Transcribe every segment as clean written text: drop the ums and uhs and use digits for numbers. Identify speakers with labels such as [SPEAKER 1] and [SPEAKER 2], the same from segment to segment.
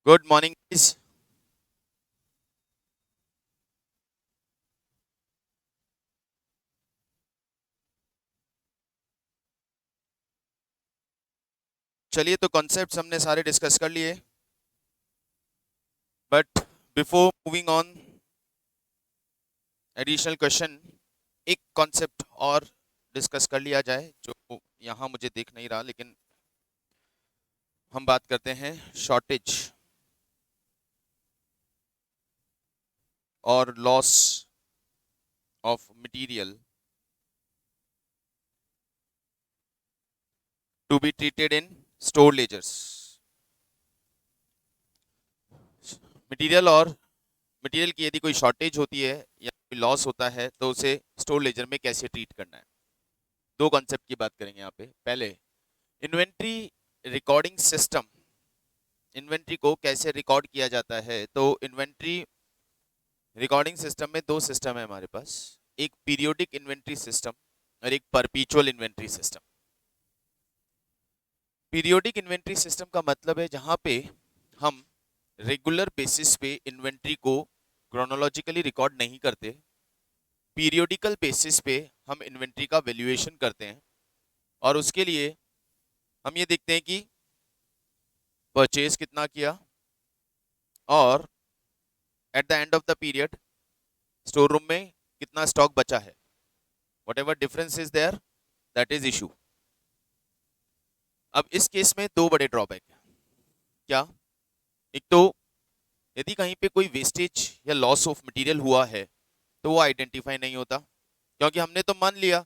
[SPEAKER 1] Good morning guys. चलिए, तो concepts हमने सारे डिस्कस कर लिए, but before moving on additional question, एक कॉन्सेप्ट और डिस्कस कर लिया जाए जो यहाँ मुझे दिख नहीं रहा, लेकिन हम बात करते हैं शॉर्टेज और loss of material to be treated in store ledgers. Material की यदि कोई शॉर्टेज होती है या कोई लॉस होता है तो उसे स्टोर लेजर में कैसे ट्रीट करना है। दो कॉन्सेप्ट की बात करेंगे यहाँ पे। पहले, इन्वेंट्री रिकॉर्डिंग सिस्टम। इन्वेंट्री को कैसे रिकॉर्ड किया जाता है, तो इन्वेंट्री रिकॉर्डिंग सिस्टम में दो सिस्टम है हमारे पास। एक पीरियोडिक इन्वेंट्री सिस्टम और एक परपीचुअल inventory system. Periodic inventory system का मतलब है जहां पे हम रेगुलर बेसिस पे इन्वेंट्री को क्रोनोलॉजिकली रिकॉर्ड नहीं करते, पीरियोडिकल बेसिस पे हम इन्वेंट्री का वैल्यूएशन करते हैं और उसके लिए हम ये देखते हैं कि परचेज कितना किया और at the end of the period store room में कितना स्टॉक बचा है। Whatever difference is there, that is issue. अब इस केस में दो बड़े ड्रॉबैक हैं। क्या? एक तो यदि कहीं पे कोई वेस्टेज या लॉस ऑफ मटेरियल हुआ है तो वो आइडेंटिफाई नहीं होता, क्योंकि हमने तो मान लिया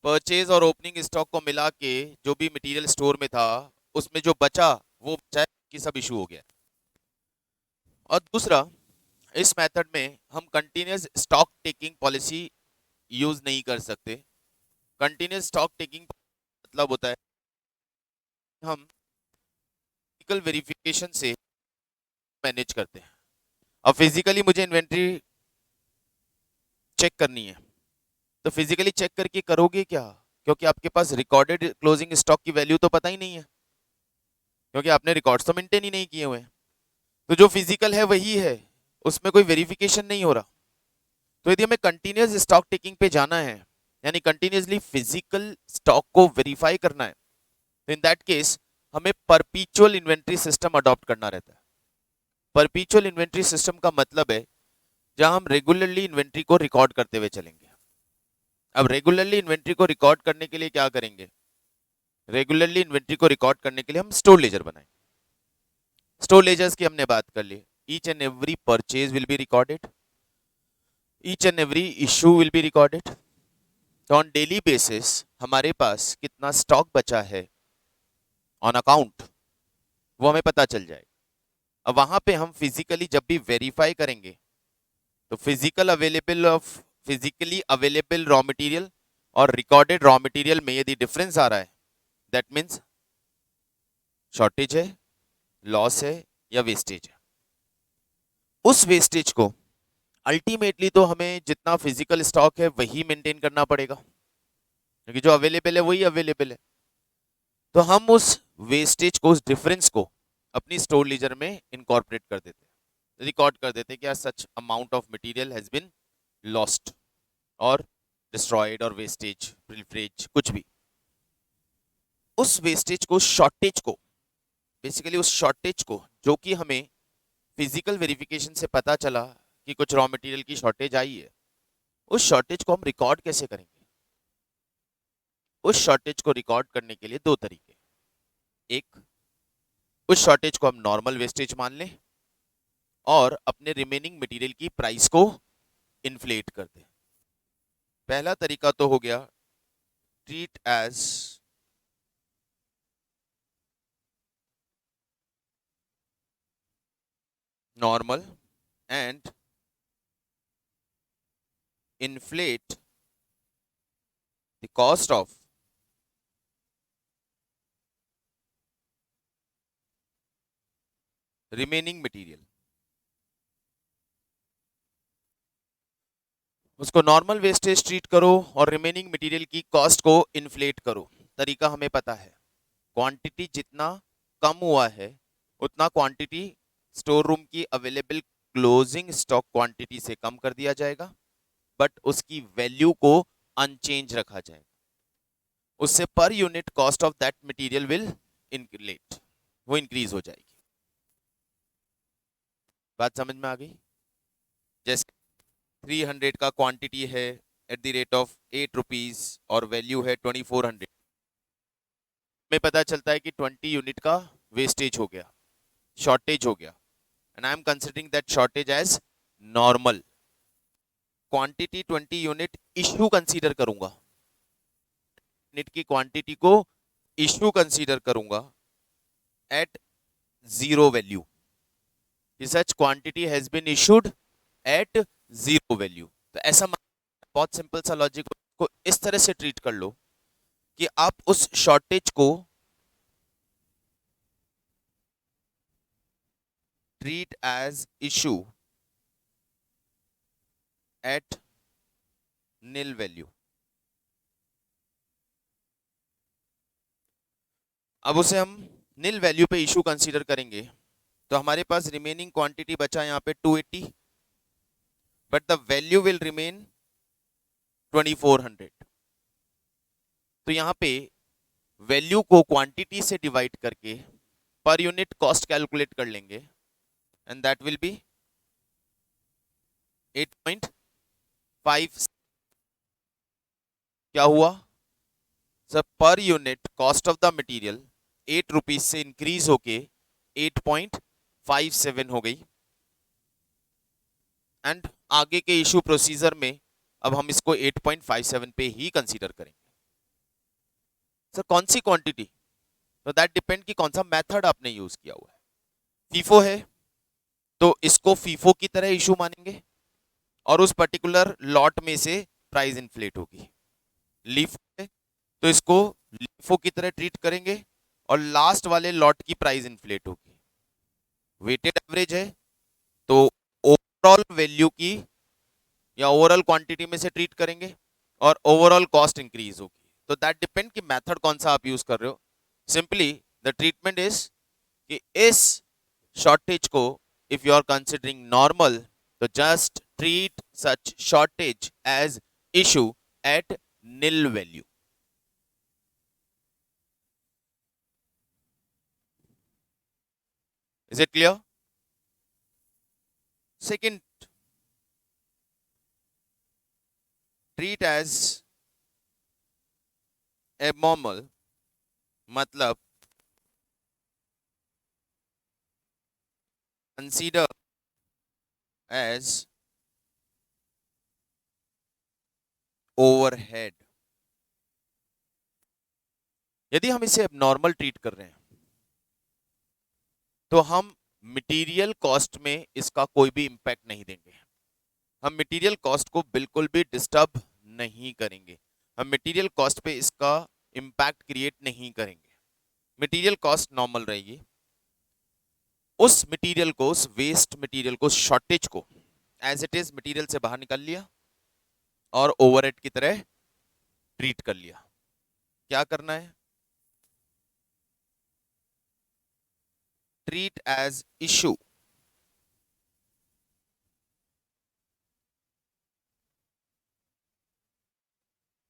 [SPEAKER 1] परचेज और ओपनिंग स्टॉक को मिला के जो भी मटेरियल स्टोर में था उसमें जो बचा वो बचा है, कि सब इशू हो गया। और दूसरा, इस मेथड में हम continuous stock taking policy use नहीं कर सकते। कंटिन्यूस स्टॉक टेकिंग मतलब होता है हम फिजिकल वेरिफिकेशन से मैनेज करते हैं। अब फिजिकली मुझे इन्वेंट्री चेक करनी है, तो फिजिकली चेक करके करोगे क्या? क्योंकि आपके पास रिकॉर्डेड क्लोजिंग स्टॉक की वैल्यू तो पता ही नहीं है, क्योंकि आपने रिकॉर्ड्स तो मेंटेन ही नहीं किए हुए हैं। तो जो फिजिकल है वही है, उसमें कोई वेरिफिकेशन नहीं हो रहा। तो यदि हमें कंटिन्यूस स्टॉक टेकिंग पे जाना है, यानी कंटिन्यूसली फिजिकल स्टॉक को वेरीफाई करना है, तो इन दैट केस हमें परपीचुअल इन्वेंट्री सिस्टम अडॉप्ट करना रहता है। परपीचुअल इन्वेंट्री सिस्टम का मतलब है जहां हम रेगुलरली इन्वेंट्री को रिकॉर्ड करते हुए चलेंगे। अब रेगुलरली इन्वेंट्री को रिकॉर्ड करने के लिए क्या करेंगे? रेगुलरली इन्वेंट्री को रिकॉर्ड करने के लिए हम स्टोर लेजर बनाएंगे। स्टोर लेजर्स की हमने बात कर ली। Each and every purchase will be recorded, each and every issue will be recorded. तो ऑन डेली बेसिस हमारे पास कितना स्टॉक बचा है ऑन अकाउंट वो हमें पता चल जाएगा। अब वहां पे हम फिजिकली जब भी वेरीफाई करेंगे तो फिजिकली अवेलेबल रॉ मटेरियल और रिकॉर्डेड रॉ मटेरियल में यदि डिफरेंस आ रहा है, दैट मीन्स शॉर्टेज है, लॉस है या वेस्टेज है। उस वेस्टेज को अल्टीमेटली तो हमें जितना फिजिकल स्टॉक है वही मेंटेन करना पड़ेगा, क्योंकि जो अवेलेबल है वही अवेलेबल है। तो हम उस वेस्टेज को, उस डिफरेंस को अपनी स्टोर लीजर में इनकॉर्पोरेट कर देते हैं, रिकॉर्ड कर देते हैं कि such amount of material has been lost और डिस्ट्रॉयड और वेस्टेज, प्रिल्फरेज, कुछ भी। उस वेस्टेज को, शॉर्टेज को, बेसिकली उस शॉर्टेज को जो कि हमें फिजिकल वेरिफिकेशन से पता चला कि कुछ रॉ मटेरियल की शॉर्टेज आई है, उस शॉर्टेज को हम रिकॉर्ड कैसे करेंगे? उस शॉर्टेज को रिकॉर्ड करने के लिए दो तरीके। एक, उस शॉर्टेज को हम नॉर्मल वेस्टेज मान लें और अपने रिमेनिंग मटेरियल की प्राइस को इन्फ्लेट कर दें। पहला तरीका तो हो गया treat as normal and inflate the cost of remaining material। उसको नॉर्मल वेस्टेज ट्रीट करो और रिमेनिंग मटेरियल की कॉस्ट को इन्फ्लेट करो। तरीका हमें पता है, क्वांटिटी जितना कम हुआ है उतना क्वांटिटी स्टोर रूम की अवेलेबल क्लोजिंग स्टॉक क्वांटिटी से कम कर दिया जाएगा, बट उसकी वैल्यू को अनचेंज रखा जाएगा। उससे per unit cost of that material will increase, वो इंक्रीज हो जाएगी। बात समझ में आ गई? जैसे 300 का क्वांटिटी है at the rate of 8 rupees और वैल्यू है 2400, में पता चलता है कि 20 यूनिट का वेस्टेज हो गया, शॉर्टेज हो गया, and I am considering that shortage as normal. Quantity 20 unit issue consider करूंगा, यूनिट की क्वांटिटी को इश्यू कंसीडर करूंगा at zero value. Such quantity has been issued at zero value. तो ऐसा बहुत सिंपल सा लॉजिक को इस तरह से ट्रीट कर लो कि आप उस शॉर्टेज को treat as issue at nil value. अब उसे हम नील वैल्यू पे इशू कंसीडर करेंगे, तो हमारे पास रिमेनिंग क्वांटिटी बचा यहाँ पे 280, but the value will remain 2400। तो यहाँ पे वैल्यू को क्वांटिटी से डिवाइड करके पर यूनिट कॉस्ट कैलकुलेट कर लेंगे, एंड दैट विल बी 8.5। क्या हुआ sir? Per unit cost of the material 8 rupees से इंक्रीज होके 8.57 हो गई, एंड आगे के इशू प्रोसीजर में अब हम इसको 8.57 पे ही कंसीडर करेंगे। सर कौन सी क्वांटिटी? तो दैट डिपेंड कि कौन सा मेथड आपने यूज किया हुआ है। फीफो है तो इसको फीफो की तरह इशू मानेंगे और उस पर्टिकुलर लॉट में से प्राइस इन्फ्लेट होगी। लीफो है तो इसको लीफो की तरह ट्रीट करेंगे और लास्ट वाले लॉट की प्राइस इन्फ्लेट होगी। वेटेड एवरेज है तो ओवरऑल वैल्यू की या ओवरऑल क्वांटिटी में से ट्रीट करेंगे और ओवरऑल कॉस्ट इंक्रीज होगी। तो दैट डिपेंड कि मेथड कौन सा आप यूज कर रहे हो। सिंपली द ट्रीटमेंट इज कि इस शॉर्टेज को if you are considering normal, तो just treat such shortage as issue at nil value. Is it clear? Second, treat as abnormal, मतलब consider as overhead। यदि हम इसे abnormal ट्रीट कर रहे हैं तो हम मटेरियल कॉस्ट में इसका कोई भी इंपैक्ट नहीं देंगे। हम मटेरियल कॉस्ट को बिल्कुल भी डिस्टर्ब नहीं करेंगे, हम मटेरियल कॉस्ट पे इसका इंपैक्ट क्रिएट नहीं करेंगे। मटेरियल कॉस्ट नॉर्मल रहेगी। उस मटेरियल को, उस वेस्ट मटेरियल को, शॉर्टेज को एज इट इज मटेरियल से बाहर निकाल लिया और ओवरहेड की तरह ट्रीट कर लिया। क्या करना है? Treat as issue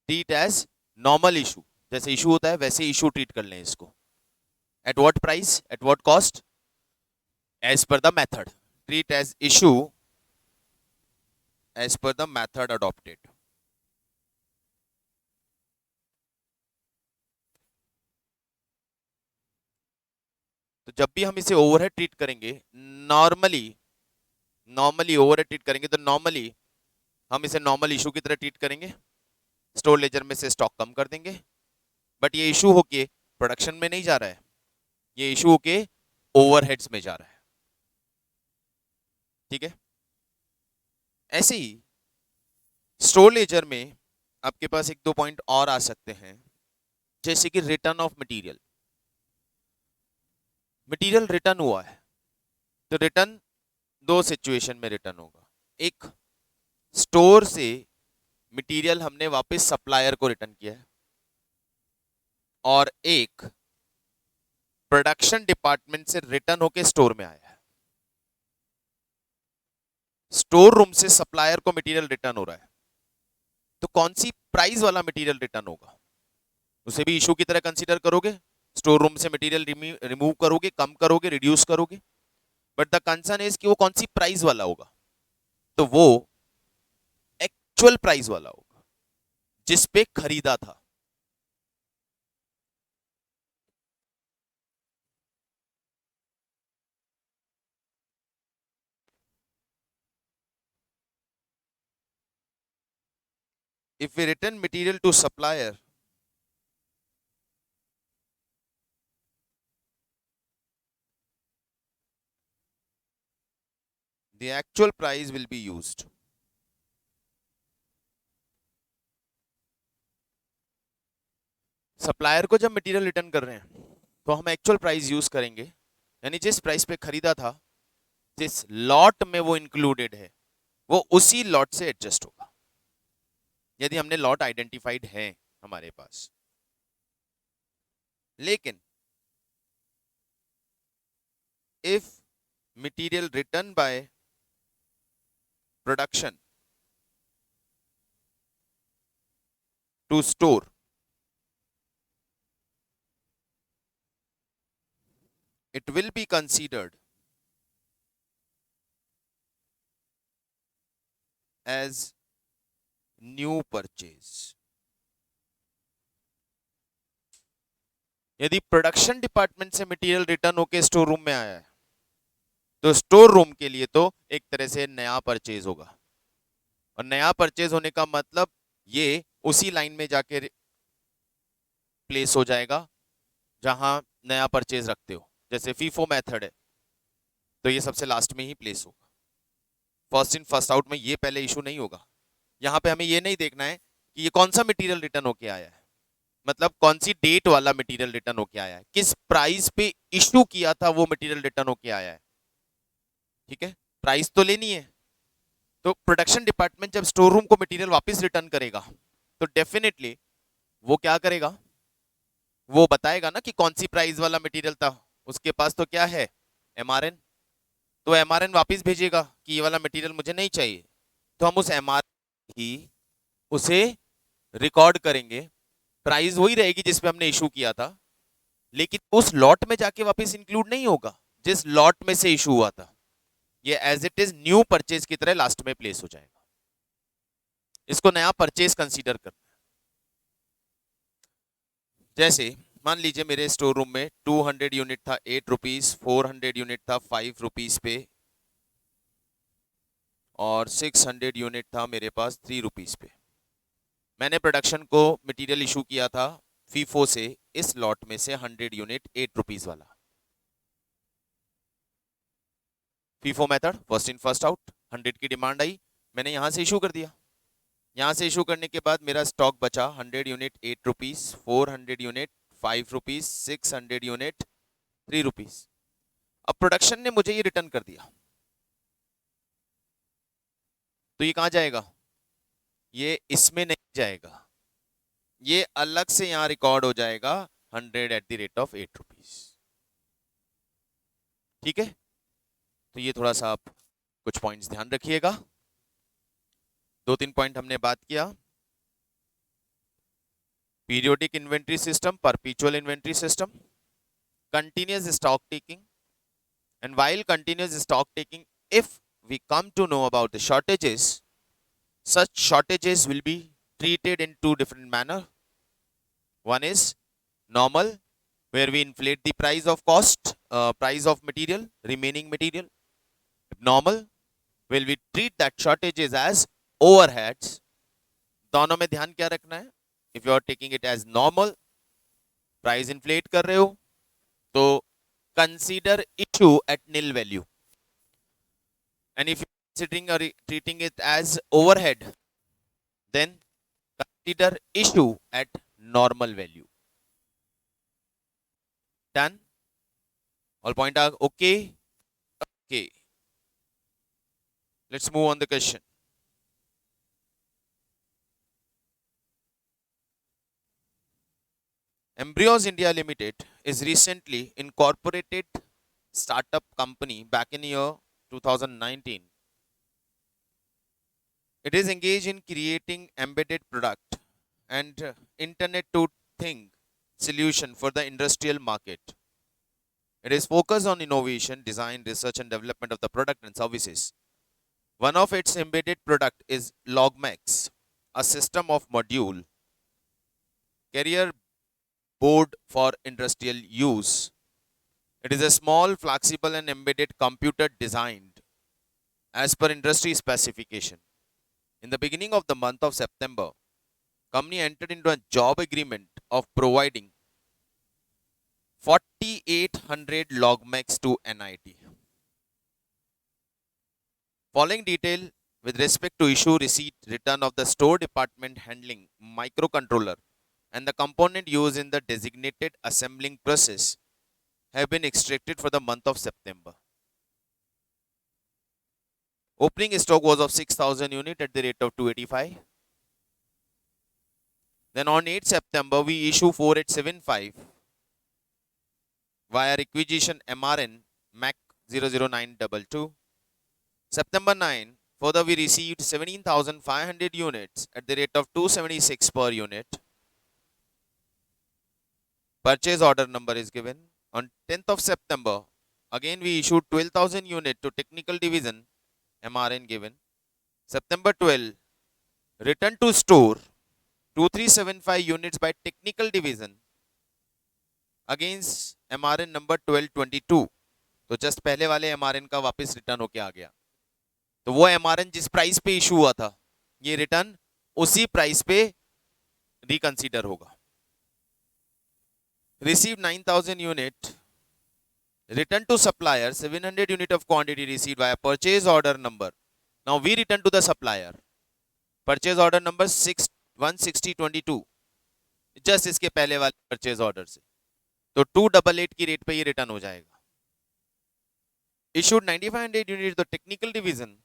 [SPEAKER 1] treat as normal issue. जैसे इशू होता है वैसे इशू ट्रीट कर लें इसको। At what price, at what cost, as per the method. Treat as issue as per the method adopted. तो जब भी हम इसे ओवरहेड ट्रीट करेंगे, नॉर्मली ओवरहेड ट्रीट करेंगे तो नॉर्मली हम इसे नॉर्मल इशू की तरह ट्रीट करेंगे, स्टोर लेजर में से स्टॉक कम कर देंगे। बट ये इशू होके प्रोडक्शन में नहीं जा रहा है, ये इशू होके ओवरहेड्स में जा रहा है। ठीक है? ऐसे ही स्टोर लेजर में आपके पास एक दो पॉइंट और आ सकते हैं, जैसे कि return of material. Material return हुआ है तो रिटर्न दो सिचुएशन में रिटर्न होगा। एक, स्टोर से मटेरियल हमने वापस सप्लायर को रिटर्न किया है, और एक प्रोडक्शन डिपार्टमेंट से रिटर्न होके स्टोर में आया है। स्टोर रूम से सप्लायर को मटेरियल रिटर्न हो रहा है, तो कौन सी प्राइस वाला मटेरियल रिटर्न होगा? उसे भी इशू की तरह कंसीडर करोगे, स्टोर रूम से मटेरियल रिमूव करोगे, कम करोगे, रिड्यूस करोगे, बट द कंसर्न इज कि वो कौन सी प्राइस वाला होगा? तो वो एक्चुअल प्राइस वाला होगा जिस पे खरीदा था। If we return material to supplier, the actual price will be used. Supplier को जब मटेरियल रिटर्न कर रहे हैं तो हम एक्चुअल प्राइस यूज करेंगे, यानी जिस प्राइस पे खरीदा था, जिस लॉट में वो इंक्लूडेड है, वो उसी लॉट से एडजस्ट होगा, यदि हमने लॉट आइडेंटिफाइड है हमारे पास। लेकिन if material return by production to store, it will be considered as new purchase। यदि प्रोडक्शन डिपार्टमेंट से मटेरियल रिटर्न होके स्टोर रूम में आया है, तो स्टोर रूम के लिए तो एक तरह से नया परचेज होगा, और नया परचेज होने का मतलब ये उसी लाइन में जाके प्लेस हो जाएगा जहां नया परचेज रखते हो। जैसे फीफो मेथड है तो ये सबसे लास्ट में ही प्लेस होगा, फर्स्ट इन फर्स्ट आउट में ये पहले इशू नहीं होगा। यहां पे हमें ये नहीं देखना है कि ये कौन सा मटेरियल रिटर्न होके आया है, मतलब कौन सी डेट वाला मटेरियल रिटर्न होके आया है, किस प्राइस पे इशू किया था वो मटेरियल रिटर्न होके आया है। ठीक है, प्राइस तो लेनी है। तो प्रोडक्शन डिपार्टमेंट जब स्टोर रूम को मटेरियल वापस रिटर्न करेगा तो डेफिनेटली वो क्या करेगा, वो बताएगा ना कि कौन सी प्राइस वाला मटेरियल था। उसके पास तो क्या है, एमआरएन, तो एमआरएन वापस भेजेगा कि ये वाला मटेरियल मुझे नहीं चाहिए, तो हम उस एमआरएन ही उसे रिकॉर्ड करेंगे, प्राइस वही रहेगी जिस पे हमने इशू किया था, लेकिन उस लॉट में जाके वापस इंक्लूड नहीं होगा जिस लॉट में से इशू हुआ था। ये as it is new purchase की तरह लास्ट में प्लेस हो जाएगा। इसको नया परचेज कंसीडर करना है। जैसे मान लीजिए मेरे स्टोर रूम में 200 यूनिट था 8 रुपीज, 400 यूनिट था 5 रुपीज पे, और 600 यूनिट था मेरे पास 3 रुपीज पे। मैंने प्रोडक्शन को मटेरियल इशू किया था फीफो से इस लॉट में से 100 यूनिट 8 रुपीज वाला। FIFO method first in first out, 100 की डिमांड आई, मैंने यहां से इशू कर दिया। यहां से इशू करने के बाद मेरा स्टॉक बचा 100 unit 8 rupees, 400 unit 5 rupees, 600 unit 3 rupees. अब प्रोडक्शन ने मुझे ये रिटर्न कर दिया, तो ये कहां जाएगा, ये इसमें नहीं जाएगा, ये अलग से यहां रिकॉर्ड हो जाएगा 100 at the rate of 8 rupees. ठीक है, तो ये थोड़ा सा आप कुछ पॉइंट्स ध्यान रखिएगा। 2-3 पॉइंट हमने बात किया, periodic inventory system, perpetual inventory system, continuous stock taking, and while continuous stock taking, if we come to know about the shortages, such shortages will be treated in two different manner. One is normal, where we inflate the price of cost, price of material, remaining material. Abnormal, will we treat that shortages as overheads. दोनों में ध्यान क्या रखना है, if you are taking it as normal, price inflate कर रहे हो, तो consider issue at nil value, and if you are considering or treating it as overhead, then consider issue at normal value. Done? All point are okay? Okay. Let's move on the question. Embryos India Limited is recently incorporated startup company back in year 2019. It is engaged in creating embedded product and internet to thing solution for the industrial market. It is focused on innovation, design, research and development of the product and services. One of its embedded product is Logmax, a system of module carrier board for industrial use. It is a small, flexible and embedded computer designed as per industry specification. In the beginning of the month of September, company entered into a job agreement of providing 4800 Logmax to NIT. Following detail with respect to issue, receipt, return of the store department handling microcontroller and the component used in the designated assembling process have been extracted for the month of September. Opening stock was of 6,000 unit at the rate of 285. Then on 8 September, we issue 4875 via requisition MRN MAC 00922. September 9, further we received 17,500 units at the rate of 276 per unit. Purchase order number is given. On 10th of September, again we issued 12,000 unit to technical division, MRN given. September 12, return to store 2375 units by technical division against MRN number 1222. तो just पहले वाले MRN का वापस return होके आ गया. तो वो MRN जिस प्राइस पे इशू हुआ था, ये रिटर्न उसी प्राइस पे रिकंसीडर होगा. Received 9,000 unit. Return to supplier 700 unit of quantity received via purchase order number. Now we return to the supplier. Purchase order number 16022. Just इसके पहले वाले परचेज ऑर्डर से. तो 288 की रेट पे ये रिटर्न हो जाएगा. Issued 9500 units to the technical division.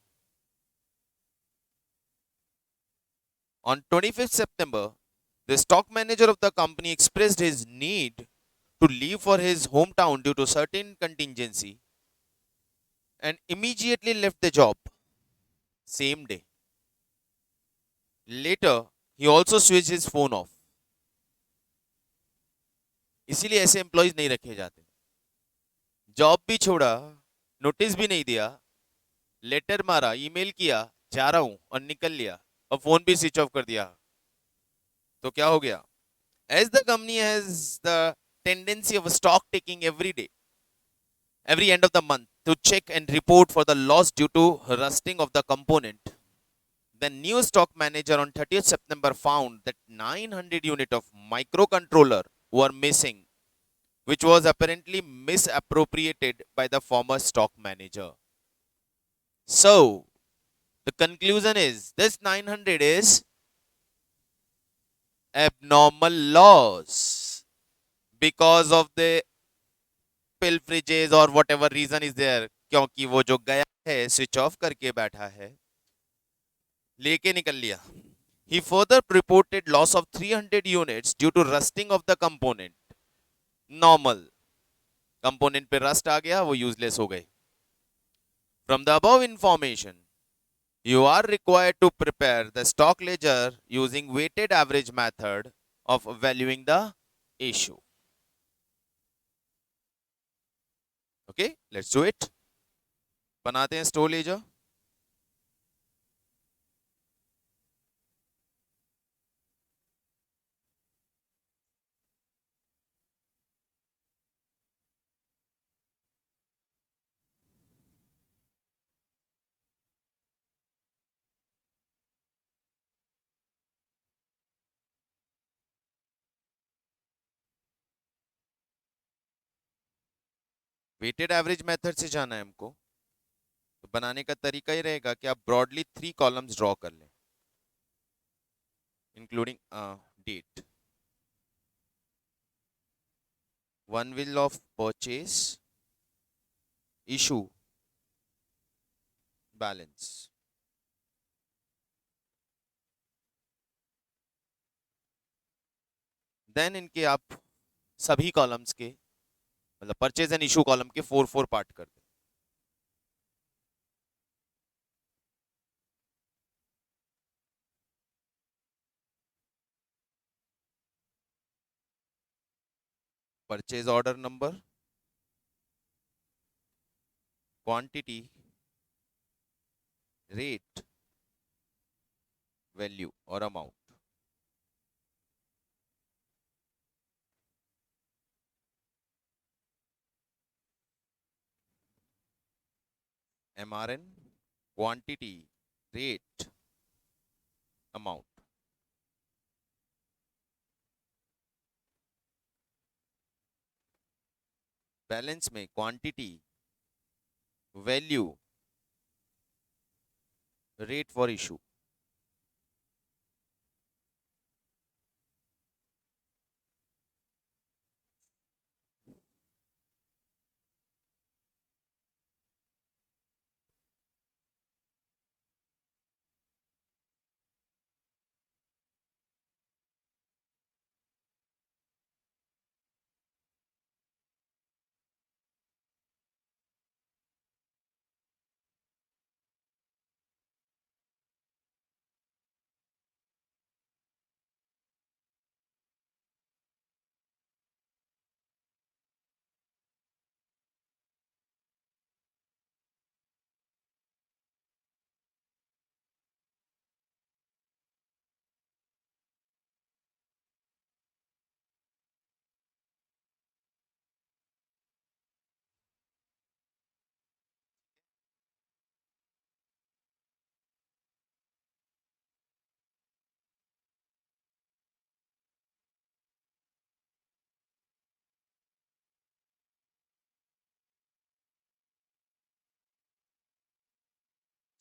[SPEAKER 1] On 25th September, the stock manager of the company expressed his need to leave for his hometown due to certain contingency and immediately left the job same day. Later, he also switched his phone off. इसीलिए ऐसे employees नहीं रखे जाते. Job भी छोड़ा, notice भी नहीं दिया, लेटर मारा, ईमेल किया, जा रहा हूं और निकल लिया और फोन भी स्विच ऑफ कर दिया. तो क्या हो गया? As the company has the tendency of stock taking every day, every end of the month to check and report for the loss due to rusting of the component, the new stock manager on 30th September found that 900 unit of microcontroller were missing, which was apparently misappropriated by the former stock manager. So, the conclusion is this 900 is abnormal loss because of the pilferages or whatever reason is there. क्योंकि वो जो गया है switch off करके बैठा है, लेके निकल लिया. He further reported loss of 300 units due to rusting of the component. Normal. Component पे rust आ गया, वो useless हो गए. From the above information, you are required to prepare the stock ledger using weighted average method of valuing the issue. Okay, let's do it. बनाते हैं store ledger. Weighted average method से जाना है हमको. तो बनाने का तरीका ही रहेगा कि आप ब्रॉडली 3 कॉलम्स ड्रॉ कर लें, including date. One will of purchase, issue, balance. Then इनके आप सभी कॉलम्स के मतलब परचेज एंड इशू कॉलम के 4 पार्ट कर दें. Purchase order number, quantity, rate, value और amount. MRN, quantity, rate, amount. Balance में quantity, value, rate for issue.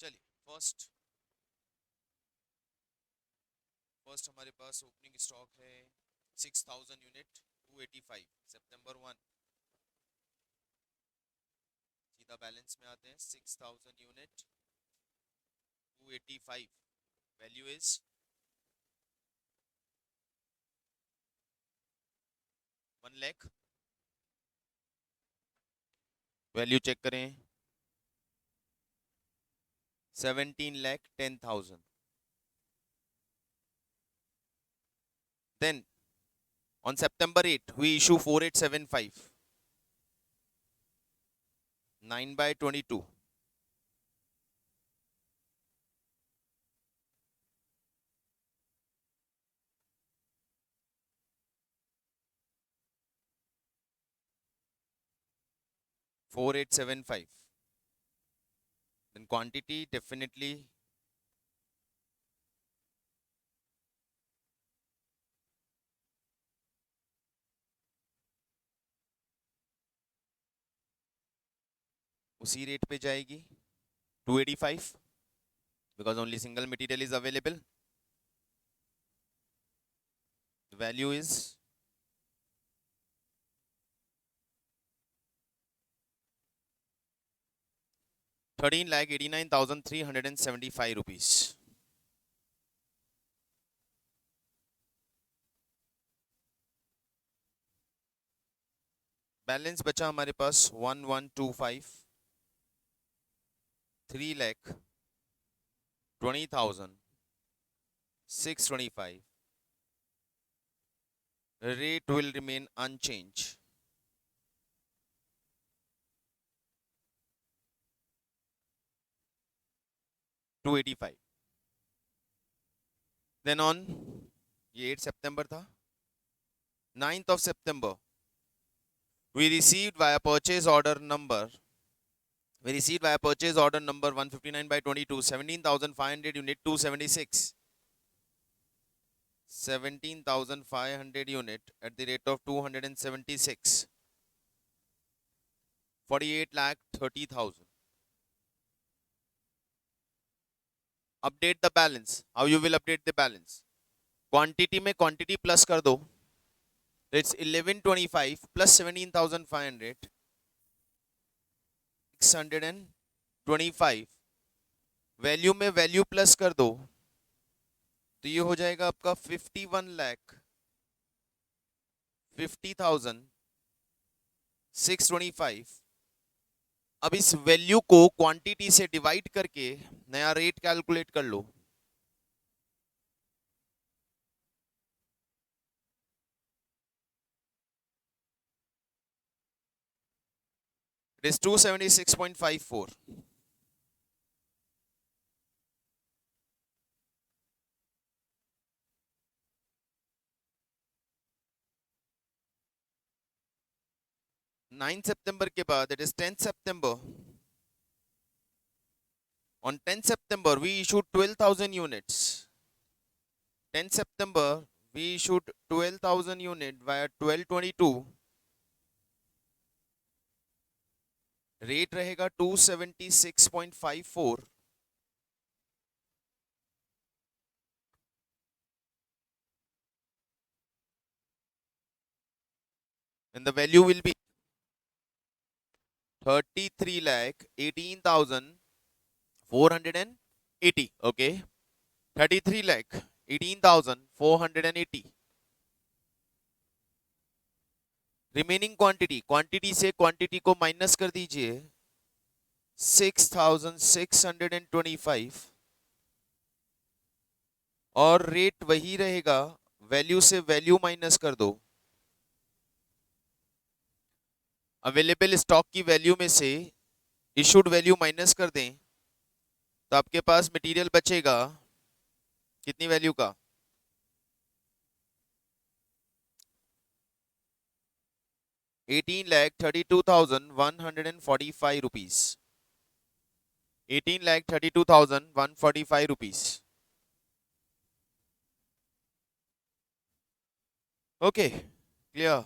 [SPEAKER 1] चलिए फर्स्ट हमारे पास ओपनिंग स्टॉक है 6000 यूनिट 285 सितंबर 1। सीधा बैलेंस में आते हैं। 6000 unit 285, value is 1 lakh. Value check करें 17,10,000। Then on September 8 we issue 4875, 9/22, 4875। Then quantity definitely उसी रेट पे जाएगी 285 because only single material is available. The value is 13,89,375 rupees. Balance बचा हमारे पास 1125, 3,20,625. Rate will remain unchanged. $285. Then on ये 8 सितंबर था, 9th of September we received via purchase order number 159/22 17,500 unit 276, 17,500 unit at the rate of 276, 48,30,000. Update the balance. How you will update the balance? Quantity में quantity plus कर दो. It's 1125 plus 17,500, 625. Value में value plus कर दो तो ये हो जाएगा आपका 51,50,625। अब इस वैल्यू को क्वांटिटी से डिवाइड करके नया रेट कैलकुलेट कर लो। It is 276.54. September के बाद it is 10th September. On 10th September we issued 12,000 units. 10th September we issued 12,000 unit via 1222. Rate रहेगा 276.54. and the value will be 33,18,480. Okay, 33,18,480. Remaining quantity से quantity को minus कर दीजिए 6,625 और rate वही रहेगा, वैल्यू से वैल्यू माइनस कर दो, अवेलेबल स्टॉक की वैल्यू में से इशूड वैल्यू माइनस कर दें तो आपके पास मटेरियल बचेगा कितनी वैल्यू का, 18,32,145 rupees, 18,32,145 rupees. Okay, clear.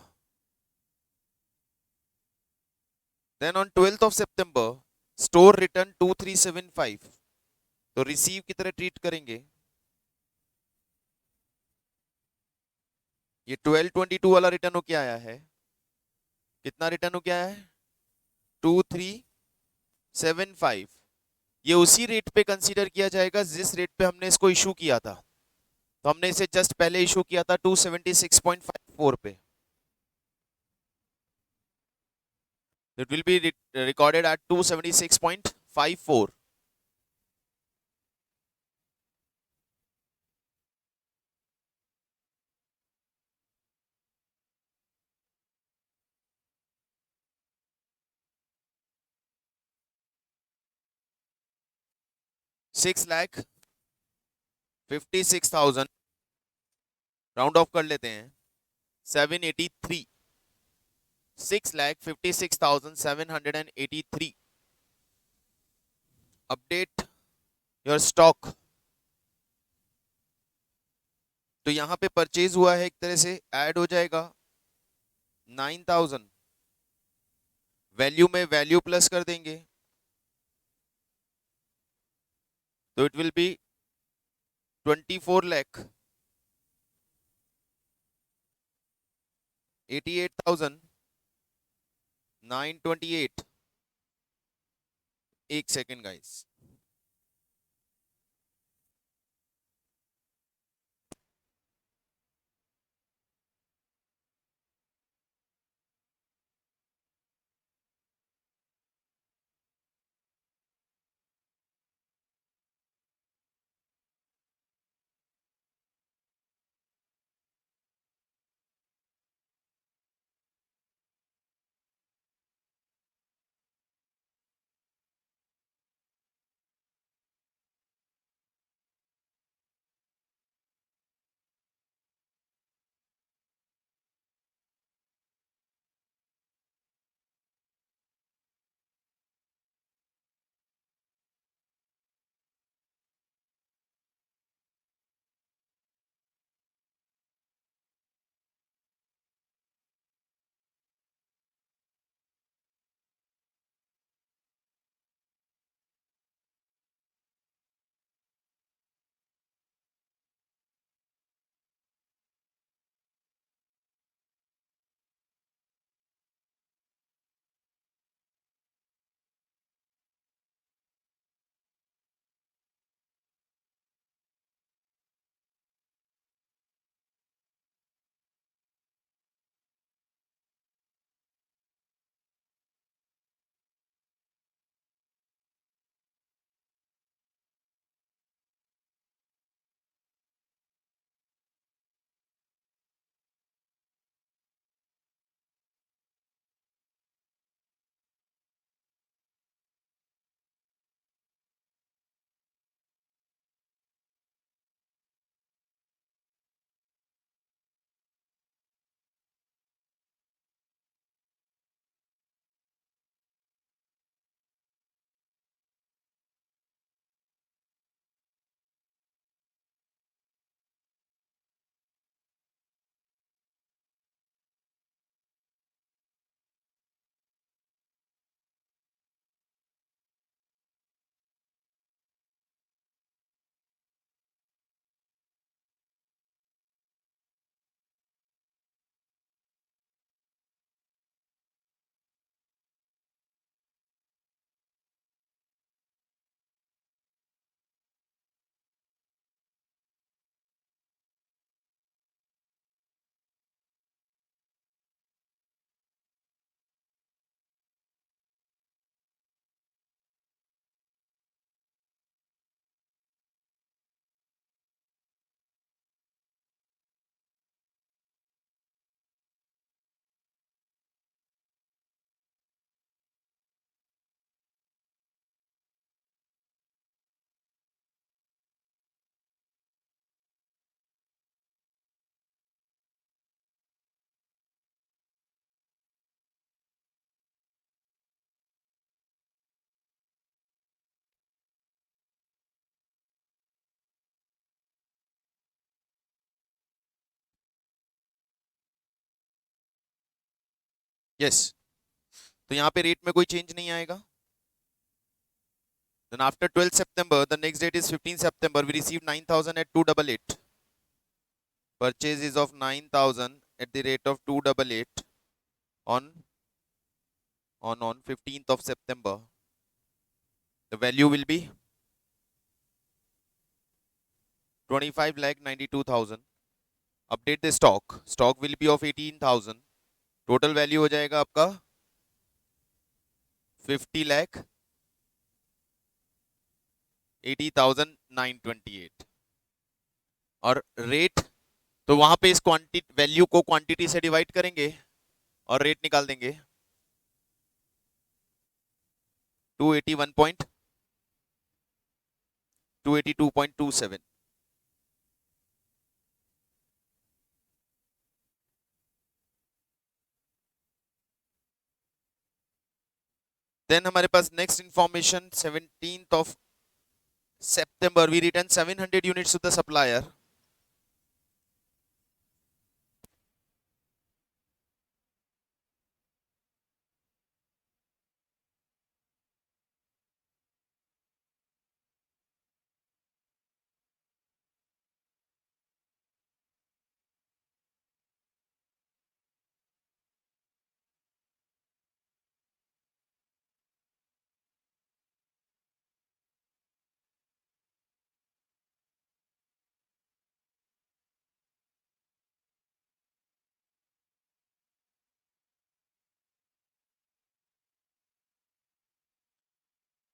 [SPEAKER 1] Then on 12th of September, store return 2375. तो रिसीव की तरह ट्रीट करेंगे. ये 1222 वाला रिटर्न हो क्या आया है, कितना रिटर्न हो क्या है 2375. ये उसी रेट पे कंसीडर किया जाएगा जिस रेट पे हमने इसको इशू किया था. तो हमने इसे जस्ट पहले इशू किया था 276.54 पे. It will be recorded at 276.54. $6,56,000 round of कर लेते हैं 783. 6,56,783. Update your stock. तो यहां पे परचेज हुआ है, एक तरह से ऐड हो जाएगा 9,000. वैल्यू में वैल्यू प्लस कर देंगे तो इट विल बी 24,88,928. एक सेकेंड गाइस. यस, तो यहाँ पे रेट में कोई चेंज नहीं आएगा. Then after 12th September, the next date is 15th September. We received 9,000 at 288. Purchase is of 9,000 at the rate of 288 on 15th of September. The value will be 25,92,000. Update the stock. Stock will be of 18,000. Total value हो जाएगा आपका 50,80,928. और rate तो वहां पे इस quantity value को quantity से डिवाइड करेंगे और रेट निकाल देंगे. 282.27. देन हमारे पास next information 17th of September we return 700 units to the supplier.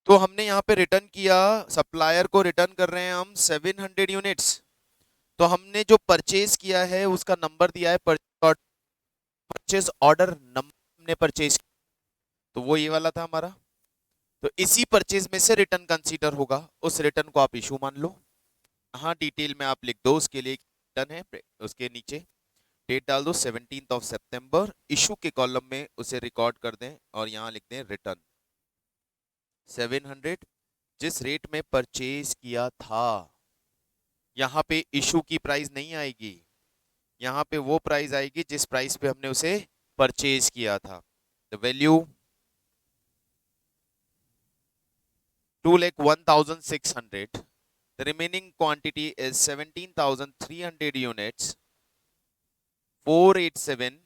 [SPEAKER 1] तो हमने यहाँ पे रिटर्न किया, सप्लायर को रिटर्न कर रहे हैं हम 700 यूनिट्स. तो हमने जो परचेज किया है उसका नंबर दिया है, परचेज ऑर्डर नंबर हमने परचेज, तो वो ये वाला था हमारा. तो इसी परचेज में से रिटर्न कंसीडर होगा, उस रिटर्न को आप इशू मान लो. हाँ, डिटेल में आप लिख दो उसके लिए रिटर्न है, उसके नीचे डेट डाल दो 17th of September. इशू के कॉलम में उसे रिकॉर्ड कर दें और यहाँ लिख दें रिटर्न 700 जिस रेट में परचेज किया था. यहाँ पे इशू की प्राइस नहीं आएगी, यहाँ पे वो प्राइस आएगी जिस प्राइस पे हमने उसे परचेज किया था. The value 2,01,600. The remaining quantity is 17,300 units. 487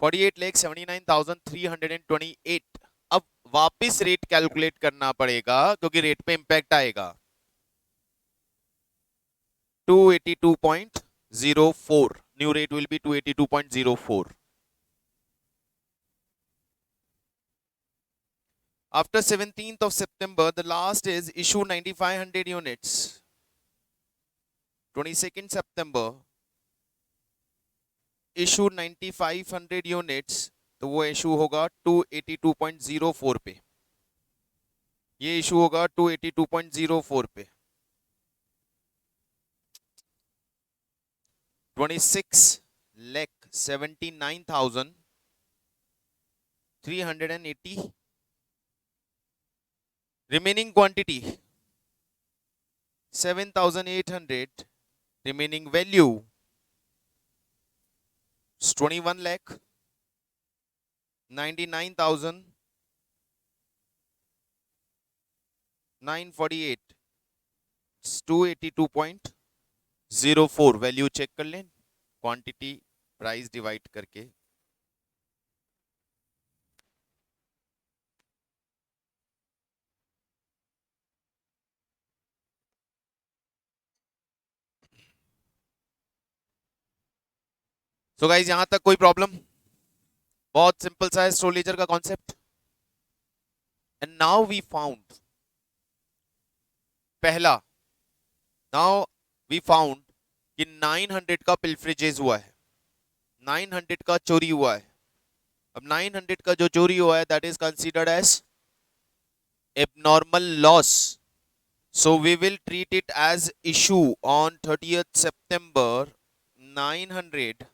[SPEAKER 1] 48,79,328. अब वापस रेट कैलकुलेट करना पड़ेगा क्योंकि रेट पे इंपैक्ट आएगा. 282.04. New rate will be 282.04. After 17th of September, the last is issue 9,500 units. 22nd September, issue 9,500 units. तो वो इशू होगा 282.04 पे. ये इशू होगा 282.04 पे. 26,79,380. Remaining quantity 7,800. Remaining value is 21,99,948. It's 282.04. Value check कर लें क्वांटिटी प्राइस डिवाइड करके. सो गाइस, यहां तक कोई प्रॉब्लम? बहुत सिंपल सा है स्टोर लेजर का concept. And now we found पहला, नाउ वी फाउंड कि 900 का पिल्फरेजेस हुआ है, 900 का चोरी हुआ है. अब 900 का जो चोरी हुआ है that is considered as abnormal loss. So we will treat it as issue on 30th September. 900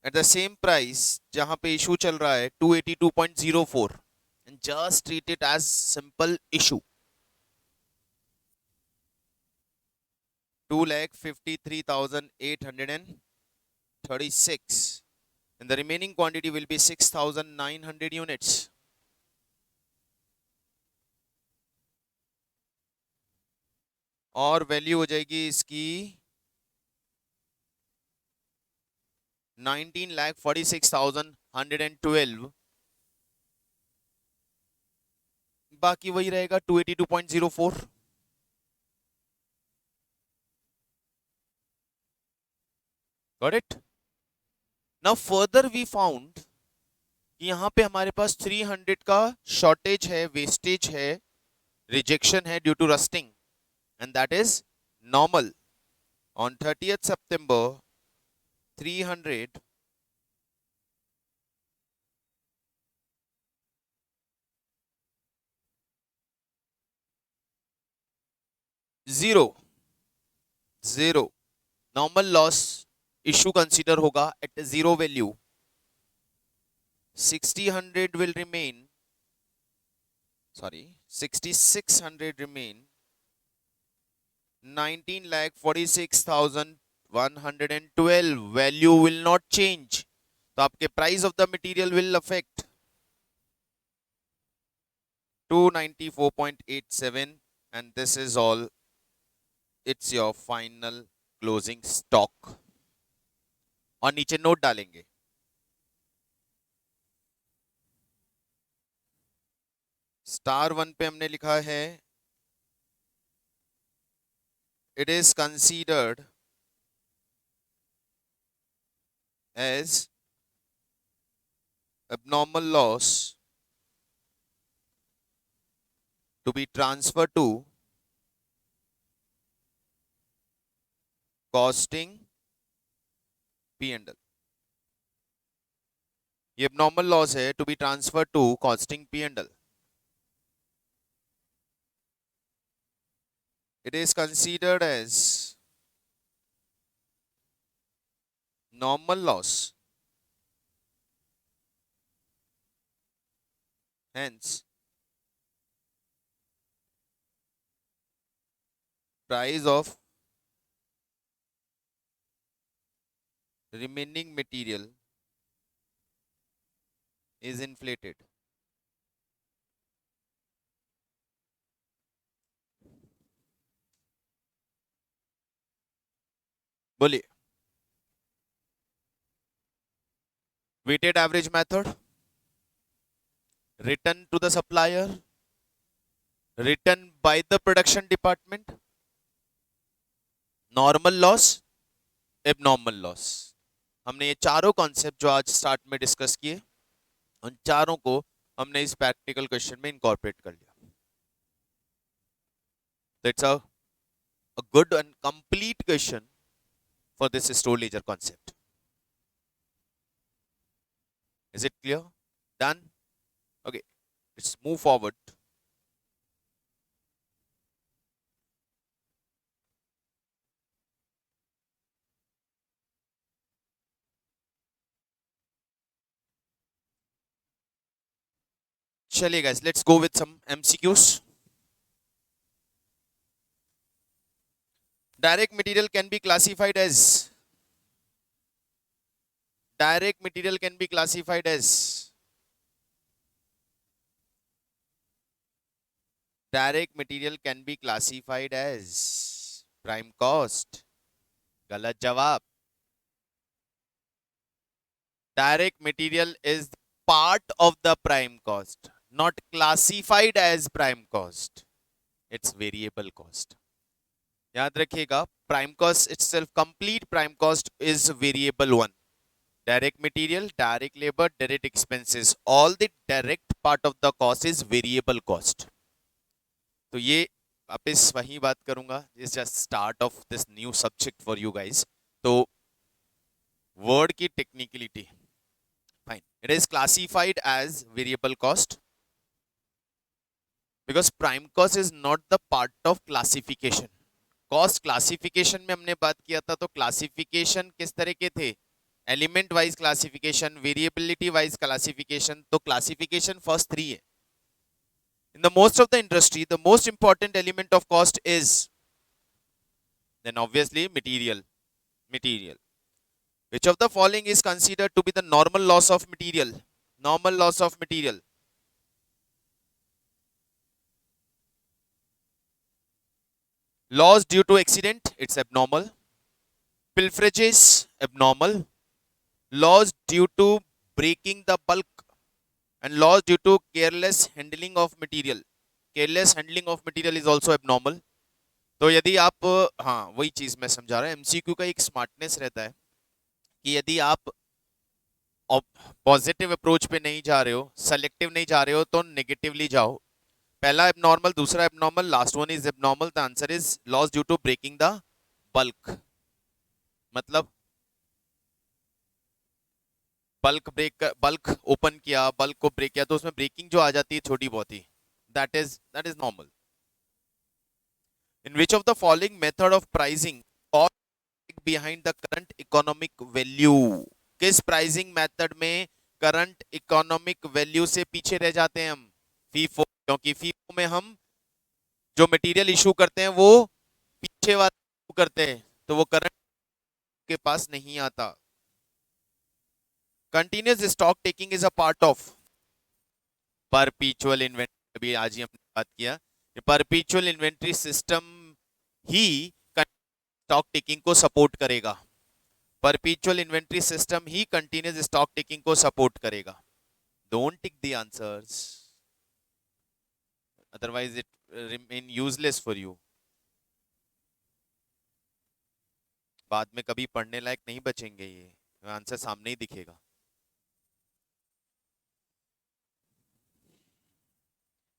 [SPEAKER 1] at the same price जहां पे इशू चल रहा है 282.04 and just treat it as simple issue. 2,53,836, and the remaining quantity will be 6,900 units. और value हो जाएगी इसकी 19,46,112. बाकी वही रहेगा 282.04. Got it? Now further we found कि यहाँ पे हमारे पास 300 का शॉर्टेज है, वेस्टेज है, रिजेक्शन है due to rusting, and that is normal. On 30th September 300 0 normal loss issue consider होगा at zero value. 6600 remain. 19,46,112 value will not change. तो आपके price of the material will affect 294.87, and this is all. It's your final closing stock. और नीचे note डालेंगे. Star 1 पे हमने लिखा है it is considered as abnormal loss to be transferred to costing P&L. ये abnormal loss है to be transferred to costing P&L. It is considered as normal loss. Hence, price of remaining material is inflated. बोलिए. Weighted average method, written to the supplier, written by the production department, normal loss, abnormal loss. हमने ये चारों concept जो आज start में discuss किए, उन चारों को हमने इस प्रैक्टिकल क्वेश्चन में इनकॉर्पोरेट कर लिया. That's a good and complete question for this store ledger concept. Is it clear? Done? Okay, let's move forward. चलिए guys, let's go with some MCQs. Direct material can be classified as direct material can be classified as direct material can be classified as prime cost. गलत जवाब. Direct material is part of the prime cost, not classified as prime cost. It's variable cost. याद रखिएगा, prime cost itself, complete prime cost is variable one. Direct material, direct labor, direct expenses, all the direct part of the cost is variable cost. तो ये वापस वही बात करूंगा, इस just start of this new subject for you guys. तो word की technicality, fine, it is classified as variable cost because prime cost is not the part of classification. Cost classification में हमने बात किया था, तो क्लासिफिकेशन किस तरह के थे? Element wise classification, variability wise classification. तो क्लासिफिकेशन फर्स्ट थ्री है. In the most of the industry, the most important element of cost is then obviously material. Which of the following is considered to be the normal loss of material? Normal loss of material. Loss due to accident, it's abnormal. Pilferages, abnormal. Loss due to breaking the bulk, and loss due to careless handling of material. Careless handling of material is also abnormal. तो यदि आप, हाँ वही चीज मैं समझा रहा हूँ, एमसीक्यू का एक स्मार्टनेस रहता है कि यदि आप पॉजिटिव अप्रोच पे नहीं जा रहे हो, सेलेक्टिव नहीं जा रहे हो, तो नेगेटिवली जाओ. पहला एबनॉर्मल, दूसरा abnormal, last one is abnormal. The answer is loss due to breaking the bulk. मतलब बल्क ओपन किया, बल्क को ब्रेक किया, तो उसमें ब्रेकिंग जो आ जाती है छोटी बहुत ही, that is normal. In which of the following method of pricing behind the current economic value? किस प्राइसिंग मेथड में करंट इकोनॉमिक वैल्यू से पीछे रह जाते हैं हम? फीफो. क्योंकि फीफो में हम जो मटेरियल इशू करते हैं वो पीछे वाला करते हैं, तो वो करंट के पास नहीं आता. Continuous stock taking is a part of परपीचुअल inventory. अभी आज ही हमने बात किया, परपीचुअल इन्वेंटरी सिस्टम ही स्टॉक टेकिंग को सपोर्ट करेगा. परपीचुअल इन्वेंटरी सिस्टम ही कंटिन्यूअस स्टॉक टेकिंग को सपोर्ट करेगा. Don't tick the answers, otherwise it remain useless for you. बाद में कभी पढ़ने लायक नहीं बचेंगे, ये आंसर सामने ही दिखेगा.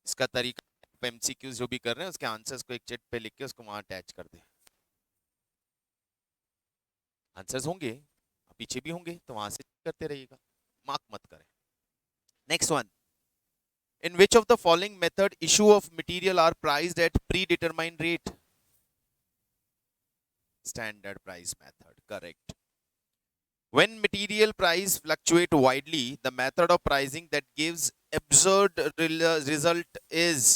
[SPEAKER 1] इसका तरीका, एमसीक्यूज जो भी कर रहे हैं उसके आंसर्स को एक चिट पे लिख के उसको वहां अटैच कर दे. आंसर्स होंगे, पीछे भी होंगे, तो वहां से करते रहिएगा, मार्क मत करें. Next one. In which of the following method issue of material are priced at predetermined rate? Standard price method. Correct. When material price fluctuate widely, the method of pricing that gives absurd result is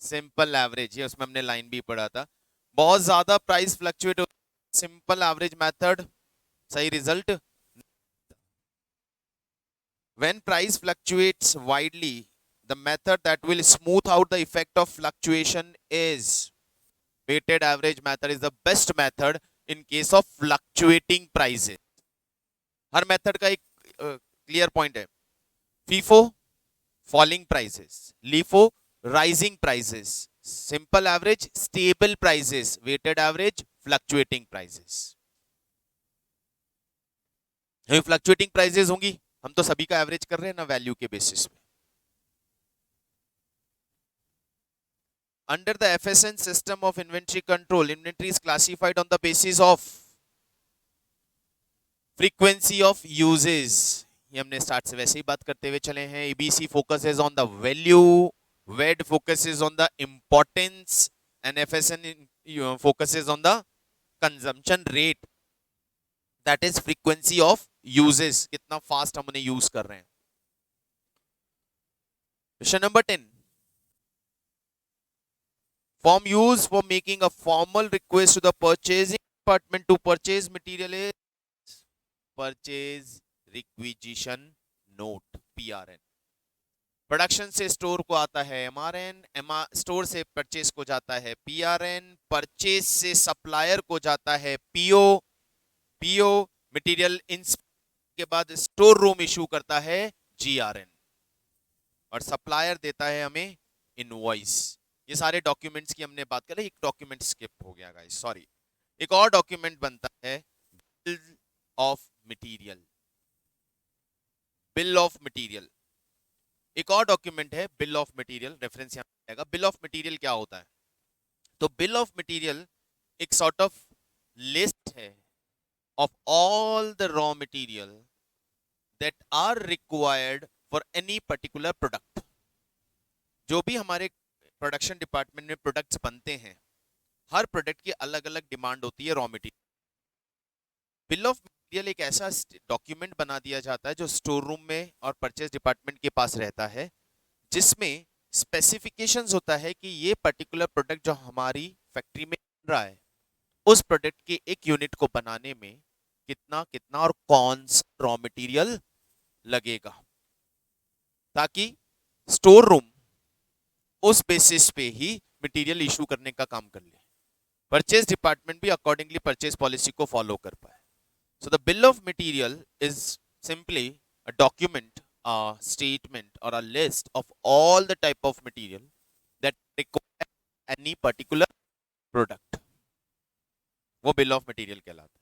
[SPEAKER 1] simple average. ये उसमें हमने line भी पढ़ा था. बहुत ज्यादा price fluctuate, simple average method सही result. When price fluctuates widely, the method that will smooth out the effect of fluctuation is weighted average method. Is the best method in case of fluctuating prices. हर method का एक clear point है. FIFO falling prices, LIFO rising prices, simple average stable prices, weighted average fluctuating prices. Fluctuating prices होंगी, हम तो सभी का average कर रहे हैं ना वैल्यू के बेसिस पे. Under the FSN system of inventory control, inventory is classified on the basis of frequency of uses. ये हमने स्टार्ट से वैसे ही बात करते हुए चले हैं. ABC focuses on the value, WED focuses on the importance, and FSN focuses on the consumption rate. That is frequency of uses. कितना फास्ट हम उन्हें यूज कर रहे हैं. Question number 10. Form used for making a formal request to the purchasing department to purchase material is purchase requisition note, PRN. Production से store को आता है MRN, स्टोर से परचेज को जाता है PRN, परचेज से सप्लायर को जाता है PO, मटेरियल के बाद स्टोर रूम इशू करता है GRN, और सप्लायर देता है हमें इनवॉइस. ये सारे डॉक्यूमेंट्स की हमने बात करें. एक डॉक्यूमेंट स्किप हो गया गाइस, सॉरी. एक और डॉक्यूमेंट बनता है bill of material. Bill of material एक और डॉक्यूमेंट है. बिल ऑफ मटेरियल रेफरेंस यहां आएगा. बिल ऑफ मटेरियल क्या होता है? तो बिल ऑफ मटेरियल एक सॉर्ट ऑफ लिस्ट है of all the raw material that are required for any particular product. जो भी हमारे प्रोडक्शन डिपार्टमेंट में प्रोडक्ट्स बनते हैं, हर प्रोडक्ट की अलग अलग डिमांड होती है raw material. Bill of material एक ऐसा डॉक्यूमेंट बना दिया जाता है जो स्टोर रूम में और परचेज डिपार्टमेंट के पास रहता है, जिसमें स्पेसिफिकेशंस होता है कि ये पर्टिकुलर प्रोडक्ट जो हमारी फैक्ट्री में बन रहा है उस प्रोडक्ट के एक यूनिट को बनाने में कितना कितना और कौन सा रॉ मटेरियल लगेगा, ताकि स्टोर रूम उस बेसिस पे ही मटेरियल इशू करने का काम कर ले, परचेज डिपार्टमेंट भी अकॉर्डिंगली परचेज पॉलिसी को फॉलो कर पाए. So the bill of material is simply a document, a statement or a list of all the type of material that require any particular product. वो bill of material कहलाता है.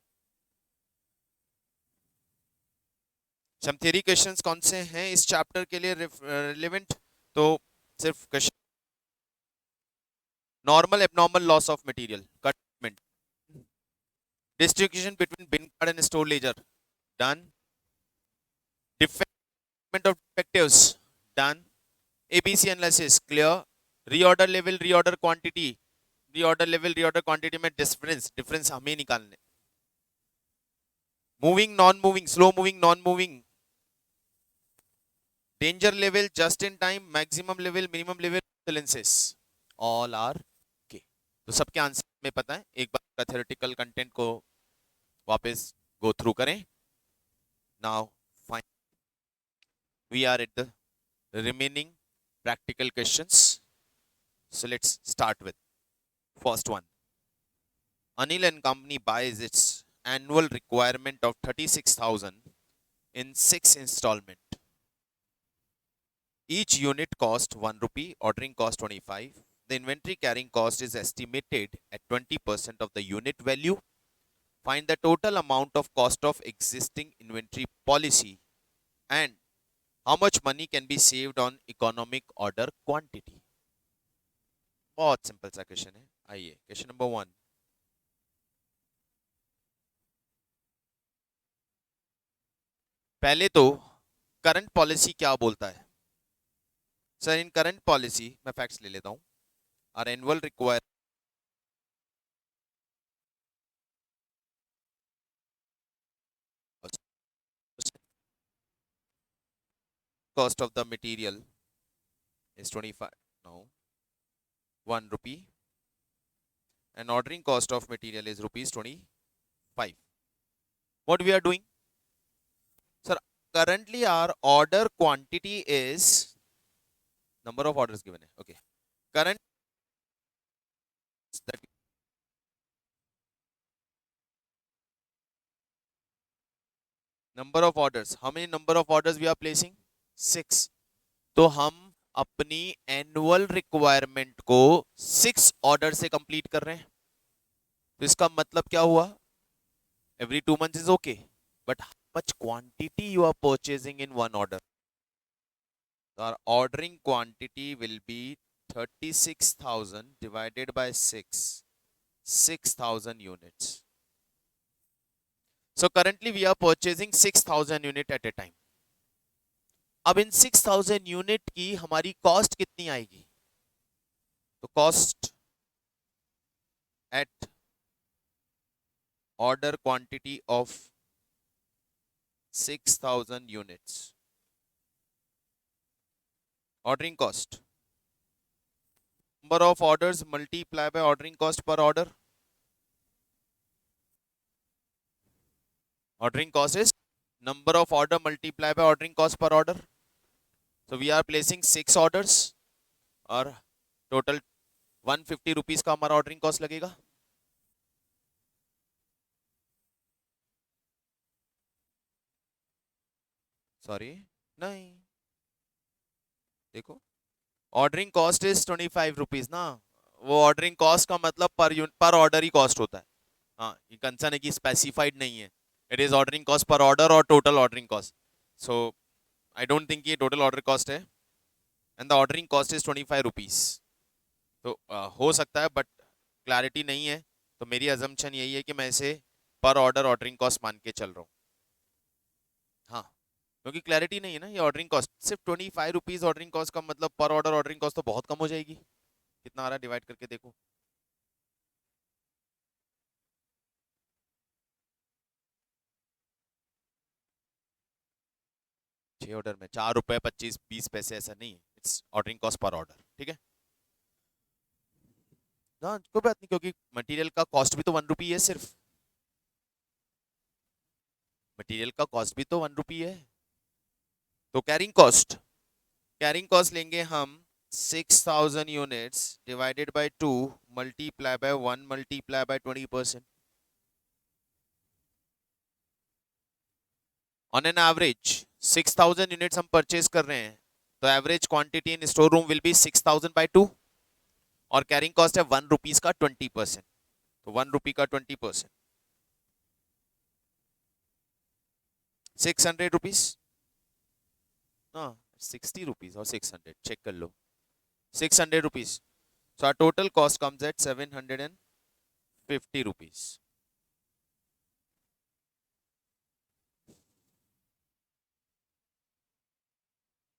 [SPEAKER 1] सम theory questions कौन से हैं इस chapter के लिए relevant? तो सिर्फ question normal abnormal loss of material, कटमेंट, distribution between bin card and store ledger, done. Defect of defectives, done. ABC analysis clear. Reorder level, reorder quantity, reorder level reorder quantity में difference हमें निकालने. Moving non moving, slow moving non moving, danger level, just in time, maximum level, minimum level, excellences, all are के. तो सबके answer में पता है. एक बार थ्योरेटिकल कंटेंट को वापस गो थ्रू करें. Now fine, we are at the remaining practical questions. So let's start with first one. Anil and company buys its annual requirement of 36,000 in 6 installment. Each unit cost 1 rupee, ordering cost 25. The inventory carrying cost is estimated at 20% of the unit value. Find the total amount of cost of existing inventory policy and how much money can be saved on economic order quantity. बहुत simple सा question है. आइए question number 1. पहले तो current policy क्या बोलता है sir? In current policy मैं फैक्ट्स ले लेता हूं. Are annual require cost of the material is 25, no, 1 rupee, and ordering cost of material is rupees 25. What we are doing, sir? Currently our order quantity is number of orders given है. Okay, current that number of orders, how many number of orders we are placing? 6. तो हम अपनी annual requirement को 6 order से complete कर रहे हैं. तो इसका मतलब क्या हुआ? Every 2 months is okay, but how much quantity you are purchasing in one order? Our ordering quantity will be 36,000 divided by 6, 6,000 units. So currently we are purchasing 6,000 unit at a time. अब इन 6,000 unit की हमारी cost कितनी आएगी? तो cost at order quantity of 6,000 units, ordering cost, number of orders multiply by ordering cost per order. Ordering cost is number of order multiplied by ordering cost per order. So we are placing 6 orders और total 150 rupees का हमारा ordering cost लगेगा. Sorry नहीं, देखो ordering cost is 25 rupees ना. वो ordering cost का मतलब पर ऑर्डर ही कॉस्ट होता है. हाँ, ये कंसर्न है कि स्पेसिफाइड नहीं है. It is ordering cost per order और total ordering cost. So I don't think ये टोटल ऑर्डर कॉस्ट है. And the ordering cost is 25 rupees. तो हो सकता है, बट क्लैरिटी नहीं है. तो मेरी अजम्पशन यही है कि मैं इसे पर ऑर्डर ऑर्डरिंग कॉस्ट मान के चल रहा हूँ. हाँ, क्योंकि क्लैरिटी नहीं है ना. ये ऑर्डरिंग कॉस्ट सिर्फ 25 रुपीज ऑर्डरिंग कॉस्ट का मतलब पर ऑर्डर ऑर्डरिंग कॉस्ट तो बहुत कम हो जाएगी. कितना आ रहा है डिवाइड करके देखो. 6 ऑर्डर में 4 रुपए 25-20 पैसे, ऐसा नहीं है. It's ordering cost per order. ठीक है. हाँ कोई बात नहीं, क्योंकि मटेरियल का कॉस्ट भी तो 1 रुपी है, सिर्फ मटेरियल का कॉस्ट भी तो 1 रुपी है। तो कैरिंग कॉस्ट लेंगे हम 6,000 units divided by 2 multiply by 1 multiply by 20%। On an average 6,000 units हम परचेज कर रहे हैं, तो average quantity in store room will be 6,000/2, और कैरिंग कॉस्ट है 1 रुपीज का 20%, तो 1 रुपी का 20%, 600 रुपीज। हाँ 60 रुपीज और 600 चेक कर लो, 600 rupees. So our total cost comes at 750 rupees.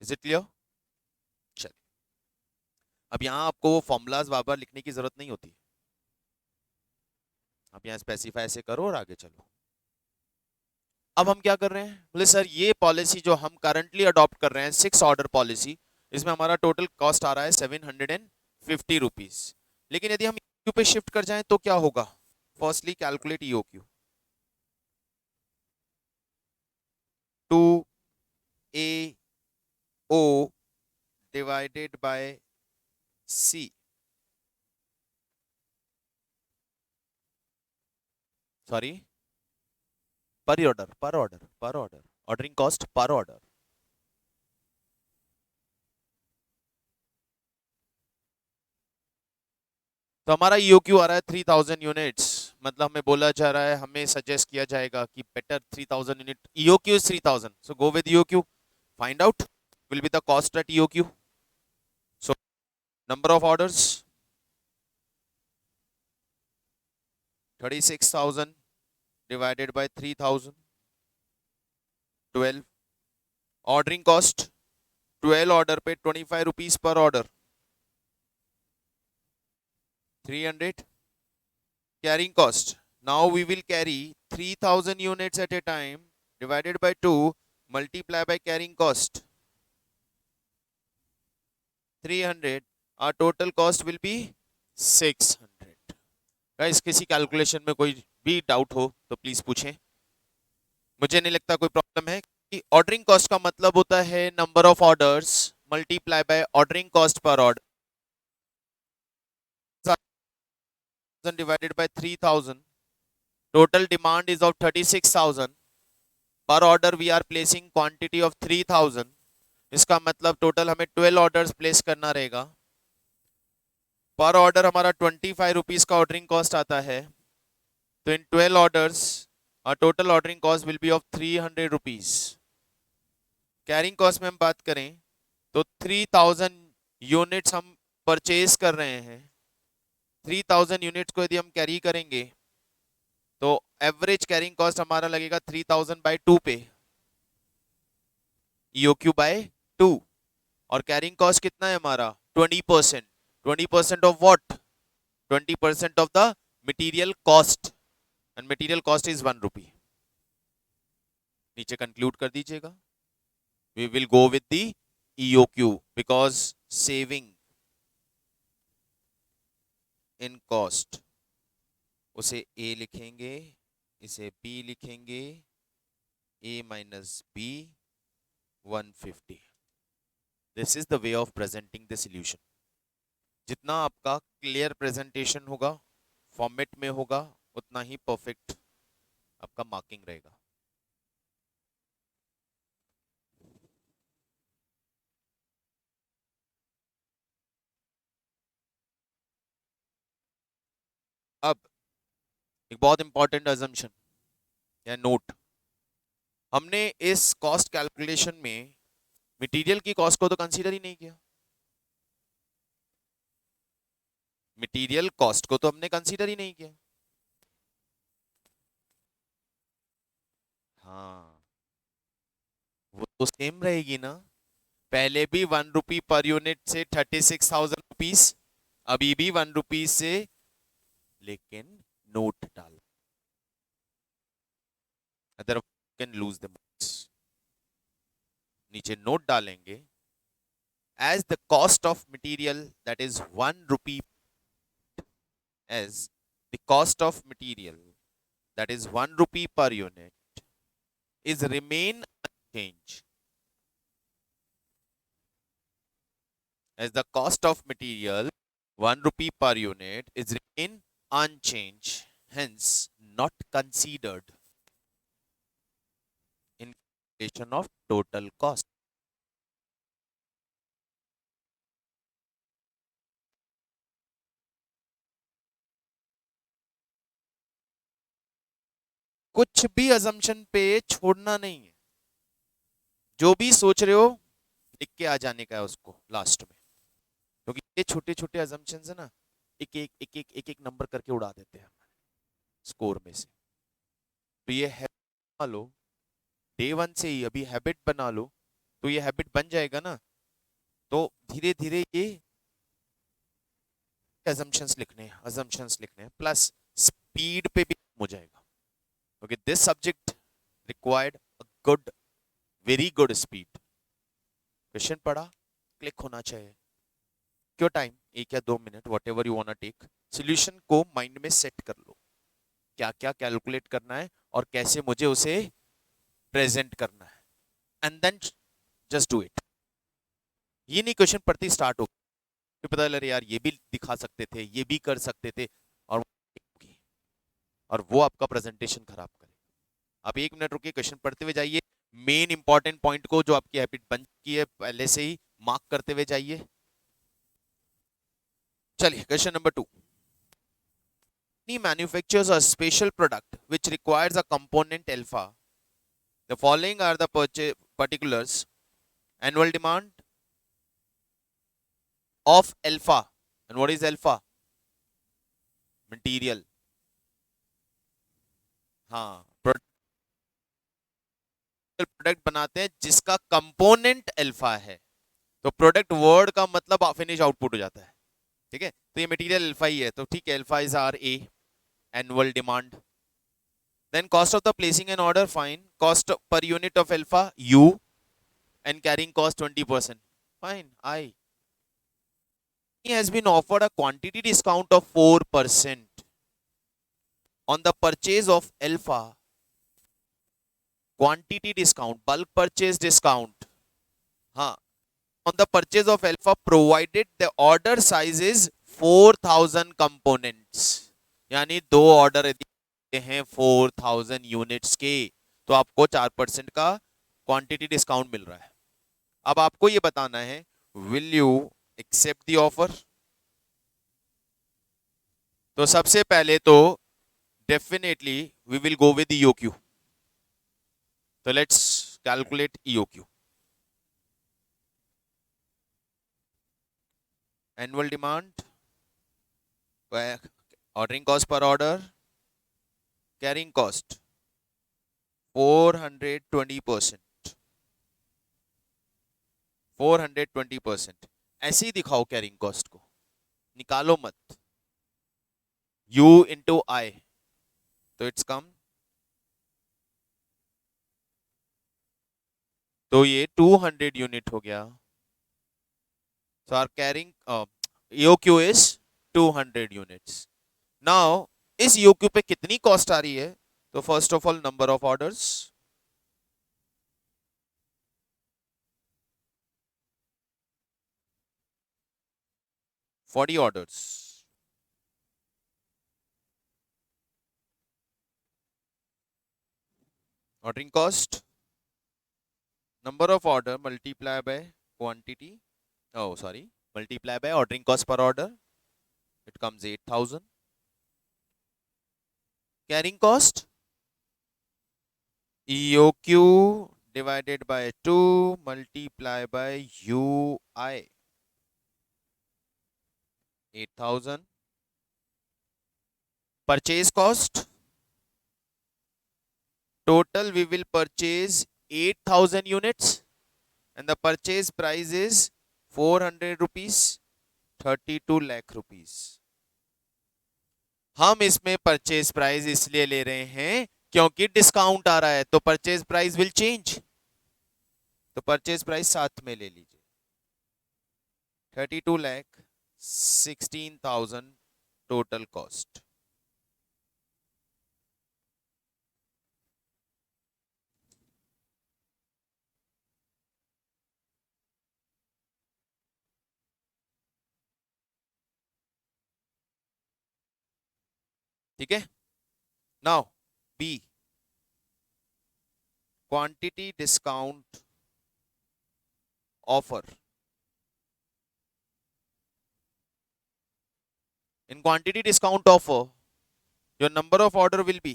[SPEAKER 1] Is it clear? चलिए, अब यहाँ आपको वो फॉर्मूलाज बार बार लिखने की जरूरत नहीं होती, आप यहाँ स्पेसिफाई से करो और आगे चलो। अब हम क्या कर रहे हैं, बोले सर ये पॉलिसी जो हम करंटली अडॉप्ट कर रहे हैं 6 ऑर्डर पॉलिसी, इसमें हमारा टोटल कॉस्ट आ रहा है 750 रुपीज। लेकिन यदि हम ईओक्यू पे शिफ्ट कर जाएं तो क्या होगा? Firstly calculate EOQ. 2AO divided by C, sorry per order ordering cost per order. तो हमारा ईओक्यू आ रहा है 3,000 यूनिट्स, मतलब हमें बोला जा रहा है, हमें सजेस्ट किया जाएगा कि better 3,000 unit, EOQ is 3,000, so go with EOQ, find out will be the cost at EOQ. So number of orders 36,000 divided by 3,000, 12. Ordering cost 12 order पे 25 rupees per order, 300. Carrying cost, now we will carry 3,000 units at a time, divided by 2 multiply by carrying cost 300, our total cost will be 600. Guys किसी calculation में कोई भी doubt हो तो please पूछें, मुझे नहीं लगता कोई प्रॉब्लम है। कि ऑर्डरिंग कॉस्ट का मतलब होता है number of orders multiply by ordering cost per order divided by 3,000, total demand is of 36,000, per order we are placing quantity of 3,000, इसका मतलब टोटल हमें 12 ऑर्डर्स प्लेस करना रहेगा। पर ऑर्डर हमारा 25 रुपीज का ऑर्डरिंग कॉस्ट आता है, तो इन 12 orders our total ordering cost will be of 300 rupees. Carrying cost में हम बात करें तो 3,000 यूनिट्स हम परचेज कर रहे हैं, 3,000 यूनिट्स को यदि हम कैरी करेंगे तो एवरेज कैरिंग कॉस्ट हमारा लगेगा 3,000/2 पे, ईओक्यू बाय 2, और कैरिंग कॉस्ट कितना है हमारा 20%, 20% of what, 20% of the material cost, and material cost is 1 रुपी। नीचे कंक्लूड कर दीजिएगा, we will go with the EOQ because saving in cost, उसे A लिखेंगे, इसे B लिखेंगे, A minus B 150. This is the way of presenting the solution. जितना आपका clear presentation होगा, फॉर्मेट में होगा, उतना ही परफेक्ट आपका मार्किंग रहेगा। अब एक बहुत इंपॉर्टेंट अजम्पशन या नोट, हमने इस कॉस्ट कैलकुलेशन में मटेरियल की कॉस्ट को तो कंसीडर ही नहीं किया, मटेरियल कॉस्ट को तो हमने कंसीडर ही नहीं किया। हाँ वो तो सेम रहेगी ना, पहले भी 1 रुपी पर यूनिट से 36,000 रुपीज, अभी भी 1 रुपी से, लेकिन नोट डाल, other can lose the marks. नीचे नोट डालेंगे, as the cost of material that is 1 rupee as the cost of material, that is 1 rupee per unit, is remain unchanged, as the cost of material 1 rupee per unit is remain unchanged, hence not considered in calculation of total cost. कुछ भी assumption पे छोड़ना नहीं है, जो भी सोच रहे हो लिख के आ जाने का है उसको लास्ट में, क्योंकि ये छोटे छोटे assumptions है ना, एक एक नंबर करके उड़ा देते हैं स्कोर में से। तो ये हैबिट बना लो, डे वन से ही अभी हैबिट बना लो, तो ये हैबिट बन जाएगा ना, तो धीरे धीरे ये assumptions लिखने हैं प्लस स्पीड पे भी हो जाएगा, क्योंकि this subject required a good, very good speed. Question पढ़ा, क्लिक होना चाहिए, क्यों टाइम 1 या 2 minute, whatever you want take, solution को माइंड में सेट कर लो, क्या क्या कैलकुलेट करना है और कैसे मुझे उसे प्रेजेंट करना है, and then just do it. ये नहीं क्वेश्चन पढ़ते स्टार्ट हो फिर पता चला यार ये भी दिखा सकते थे, ये भी कर सकते थे, और वो आपका प्रेजेंटेशन खराब करेगा। आप 1 मिनट रुकिए, क्वेश्चन पढ़ते हुए जाइए, मेन इंपॉर्टेंट पॉइंट को जो आपकी हैबिट बन चुकी है पहले से ही मार्क करते हुए जाइए। चलिए question number 2, manufactures a special product which requires a component alpha. The following are the particulars: annual demand of alpha, and what is alpha? Material. हाँ, प्रोडक्ट बनाते हैं जिसका कंपोनेंट अल्फा है, तो प्रोडक्ट वर्ड का मतलब फिनिश आउटपुट हो जाता है, ठीक है, तो ये मटेरियल अल्फा ही है, तो ठीक है, alpha is R A, annual demand. Then cost of the placing an order, fine, cost per unit of alpha U, and carrying cost 20%, fine, I. He has been offered a quantity discount of 4% on the purchase of alpha. Quantity discount, bulk purchase discount, हाँ, on the purchase of alpha provided the order size is 4000 components, यानी 2 order यदि हैं 4000 units के, तो आपको 4% का quantity discount मिल रहा है। अब आपको ये बताना है, will you accept the offer? तो सबसे पहले तो definitely we will go with EOQ, तो let's calculate EOQ. Annual demand, ordering cost per order, carrying cost 420%, 420%, ऐसे ही दिखाओ कैरिंग कॉस्ट को, निकालो मत, U इंटू आई, तो इट्स कम, तो ये 200 यूनिट हो गया, so our carrying EOQ is 200 units. Now इस EOQ पे कितनी कॉस्ट आ रही है? तो first of all number of orders, $40 orders, ordering cost, number of order multiply by quantity, oh sorry, multiply by ordering cost per order, it comes 8000, carrying cost EOQ divided by 2 multiply by UI, 8000, purchase cost, total we will purchase 8000 units and the purchase price is 400 rupees, 32 lakh rupees. हम इसमें purchase price इसलिए ले रहे हैं क्योंकि discount आ रहा है, तो परचेज प्राइस विल चेंज, तो परचेज प्राइस साथ में ले लीजिए, 32 लाख 16,000 टोटल कॉस्ट। ठीक है, now B, quantity discount offer. In quantity discount offer, your number of order will be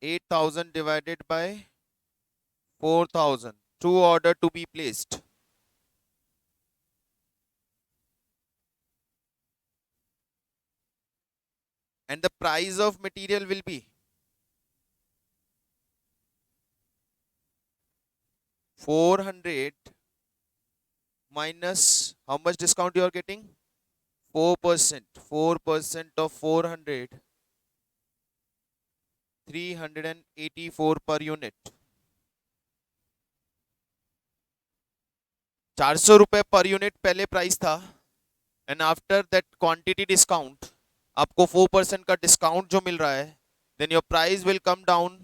[SPEAKER 1] 8,000 divided by 4,000. Two order to be placed. And the price of material will be 400 minus how much discount you are getting? 4%. 4% of 400, 384 per unit. 400 रुपए per unit पहले price था, and after that quantity discount आपको 4% का discount जो मिल रहा है, then your price will come down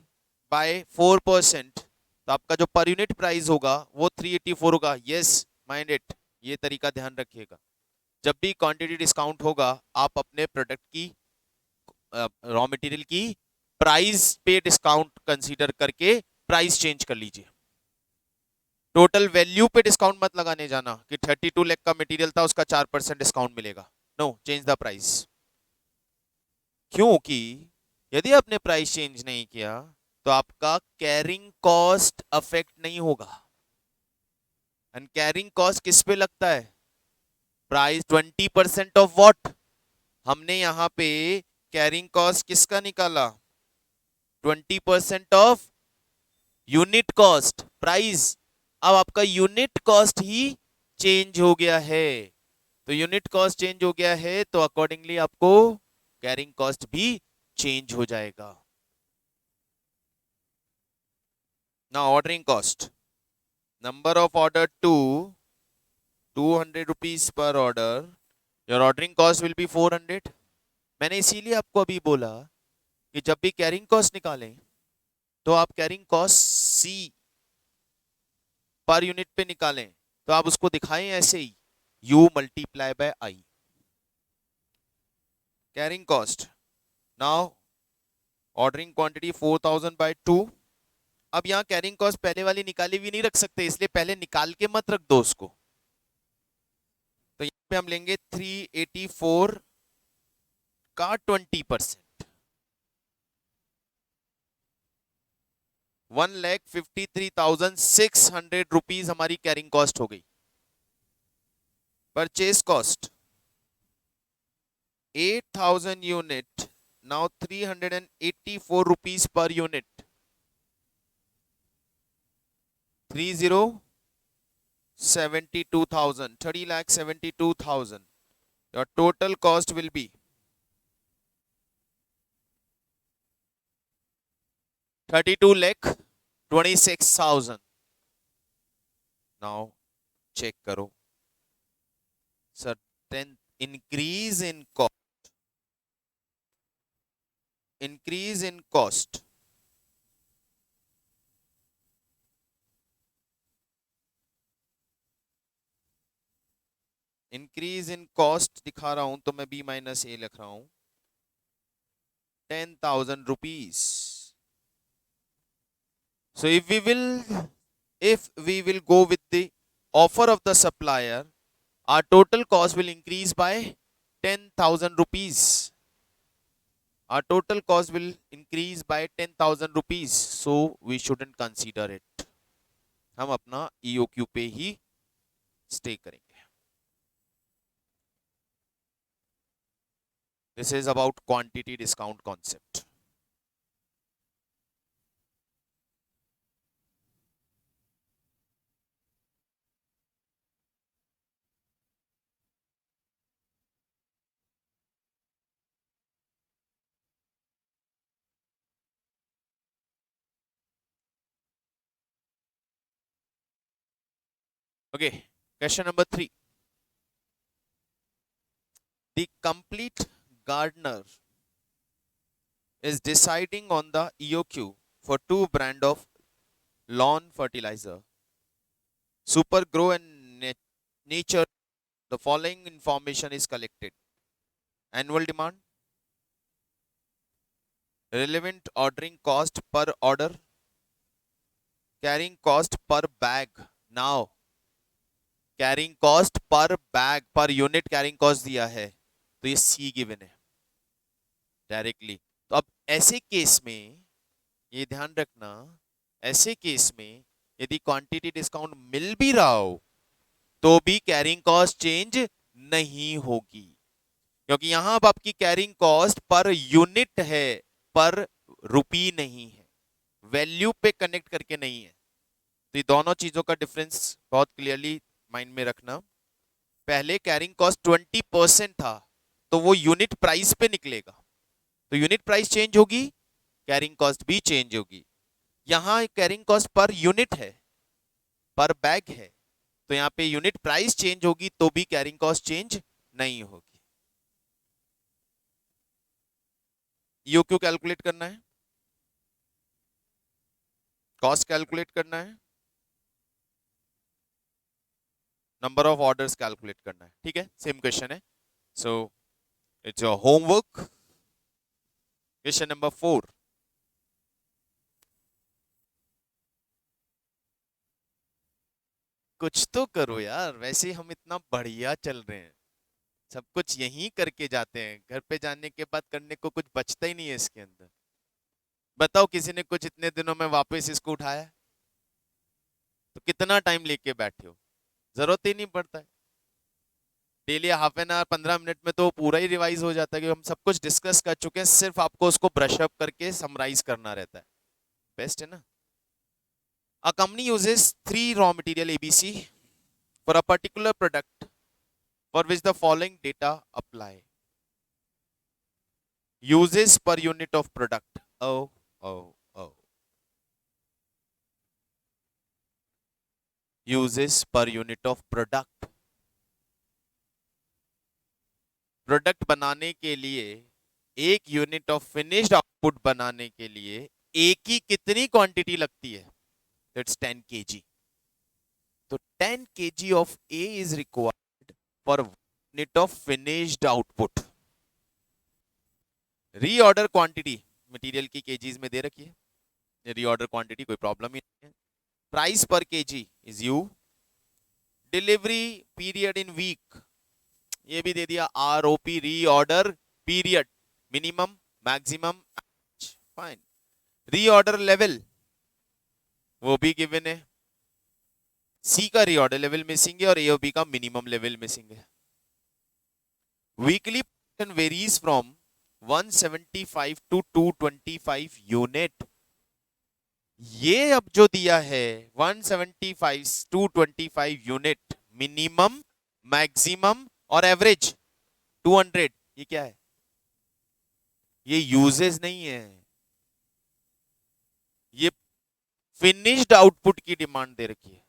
[SPEAKER 1] by 4%। तो आपका जो पर यूनिट प्राइस होगा वो 384 होगा। यस, माइंड इट, ये तरीका ध्यान रखिएगा। जब भी क्वांटिटी डिस्काउंट होगा आप अपने प्रोडक्ट की रॉ मटेरियल की प्राइस पे डिस्काउंट कंसीडर करके प्राइस चेंज कर लीजिए। टोटल वैल्यू पे डिस्काउंट मत लगाने जाना कि 32 लाख का मटेरियल था उसका 4% डिस्काउंट मिलेगा। No, change the price. क्योंकि यदि आपने प्राइस चेंज नहीं किया तो आपका कैरिंग कॉस्ट अफेक्ट नहीं होगा। एंड कैरिंग कॉस्ट किस पे लगता है? Price 20% of what? हमने यहां पे कैरिंग कॉस्ट किसका निकाला? 20% ऑफ यूनिट कॉस्ट प्राइस। अब आपका यूनिट कॉस्ट ही चेंज हो गया है। तो यूनिट कॉस्ट चेंज हो गया है तो अकॉर्डिंगली आपको कैरिंग कॉस्ट भी चेंज हो जाएगा। ना ordering cost, number of order 2, 200 rupees per order, your ordering cost will be 400। मैंने इसीलिए आपको अभी बोला कि जब भी कैरिंग कॉस्ट निकालें तो आप कैरिंग कॉस्ट सी पर यूनिट पे निकालें, तो आप उसको दिखाएं ऐसे ही, U multiply by I। Carrying cost, now ordering quantity 4000 by 2। अब यहां कैरिंग कॉस्ट पहले वाली निकाली भी नहीं रख सकते, इसलिए पहले निकाल के मत रख दो उसको। तो यहां पे हम लेंगे 384 का 20%, 1,53,600 रुपीज हमारी कैरिंग कॉस्ट हो गई। Purchase cost 8,000 unit, now 384 rupees per unit, 30,72,000, 30,72,000। Your total cost will be 32,26,000। Now check करो sir, increase in cost, increase in cost, increase in cost दिखा रहा हूं तो मैं B माइनस ए लिख रहा हूं, 10,000 rupees. So if we will go with the offer of the supplier, our total cost will increase by 10,000 rupees. Our total cost will increase by 10,000 rupees. So we shouldn't consider it. हम अपना EOQ पे ही stay करेंगे। This is about quantity discount concept. Okay, question number 3. The complete gardener is deciding on the EOQ for two brand of lawn fertilizer, Super Grow and Nature. The following information is collected: annual demand, relevant ordering cost per order, carrying cost per bag. Now carrying cost per bag per unit carrying cost दिया है, तो ये सी given है directly. तो अब ऐसे case में ये ध्यान रखना, ऐसे केस में यदि क्वांटिटी डिस्काउंट मिल भी रहा हो तो भी कैरिंग कॉस्ट चेंज नहीं होगी, क्योंकि यहां अब आपकी कैरिंग कॉस्ट पर यूनिट है, पर रुपी नहीं है, वैल्यू पे कनेक्ट करके नहीं है। तो ये दोनों चीजों का डिफरेंस बहुत क्लियरली माइंड में रखना। पहले कैरिंग कॉस्ट 20% था, तो वो यूनिट प्राइस पे निकलेगा, तो यूनिट प्राइस चेंज होगी, कैरिंग कॉस्ट भी चेंज होगी। यहां कैरिंग कॉस्ट पर यूनिट है, पर बैग है, तो यहां पे यूनिट प्राइस चेंज होगी तो भी कैरिंग कॉस्ट चेंज नहीं होगी। ईओक्यू कैलकुलेट करना है, कॉस्ट कैलकुलेट करना है, नंबर ऑफ ऑर्डर्स कैलकुलेट करना है। ठीक है, सेम क्वेश्चन है। So it's your homework. Question number 4। कुछ तो करो यार, वैसे ही हम इतना बढ़िया चल रहे हैं, सब कुछ यहीं करके जाते हैं, घर पे जाने के बाद करने को कुछ बचता ही नहीं है इसके अंदर। बताओ किसी ने कुछ इतने दिनों में वापस इसको उठाया? तो कितना टाइम लेके बैठे हो, जरूरत ही नहीं पड़ता है। Daily half an hour 15 minute में तो पूरा ही रिवाइज हो जाता है, कि हम सब कुछ डिस्कस कर चुके हैं, सिर्फ आपको उसको ब्रश अप करके समराइज करना रहता है। बेस्ट है ना। A company uses 3 raw material ABC for a particular product for which the following data apply. Uses per unit of product. Oh, oh, oh. Uses per unit of product. Product बनाने के लिए, एक unit of finished output बनाने के लिए ए की कितनी quantity लगती है? It's 10 kg। तो 10 kg of A is required for unit of finished output. Reorder quantity material की केजीज में दे रखी है, रीऑर्डर क्वांटिटी कोई प्रॉब्लम ही नहीं है। Price per kg is U. Delivery period in week, ये भी दे दिया, ROP reorder period, minimum maximum, fine. Reorder level वो भी गिवन है, सी का रीऑर्डर लेवल मिसिंग है और एओबी का मिनिमम लेवल मिसिंग है। Weekly varies from 175 to 225 unit. ये अब जो दिया है 175 225 यूनिट, मिनिमम मैक्सिमम और एवरेज 200, ये क्या है? ये यूजेस नहीं है, ये फिनिश्ड आउटपुट की डिमांड दे रखी है।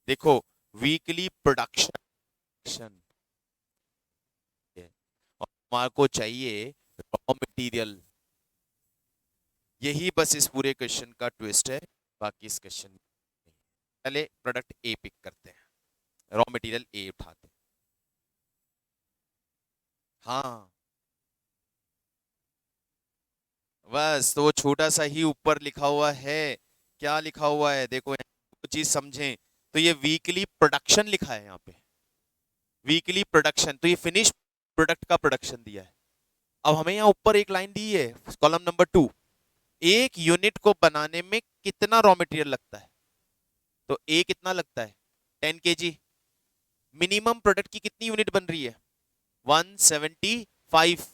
[SPEAKER 1] देखो, वीकली प्रोडक्शन, और हमारे को चाहिए रॉ मटेरियल। यही बस इस पूरे क्वेश्चन का ट्विस्ट है, बाकी इस क्वेश्चन में पहले प्रोडक्ट ए पिक करते हैं, रॉ मटेरियल ए उठाते हैं। हाँ, बस तो वो छोटा सा ही ऊपर लिखा हुआ है, क्या लिखा हुआ है देखो, चीज समझें। तो ये वीकली प्रोडक्शन लिखा है यहाँ पे, वीकली प्रोडक्शन, तो ये फिनिश प्रोडक्ट का प्रोडक्शन दिया है। अब हमें यहाँ ऊपर एक लाइन दी है, कॉलम नंबर 2, एक यूनिट को बनाने में कितना रॉ मटेरियल लगता है? तो ए कितना लगता है? 10 kg। मिनिमम प्रोडक्ट की कितनी यूनिट बन रही है? 175,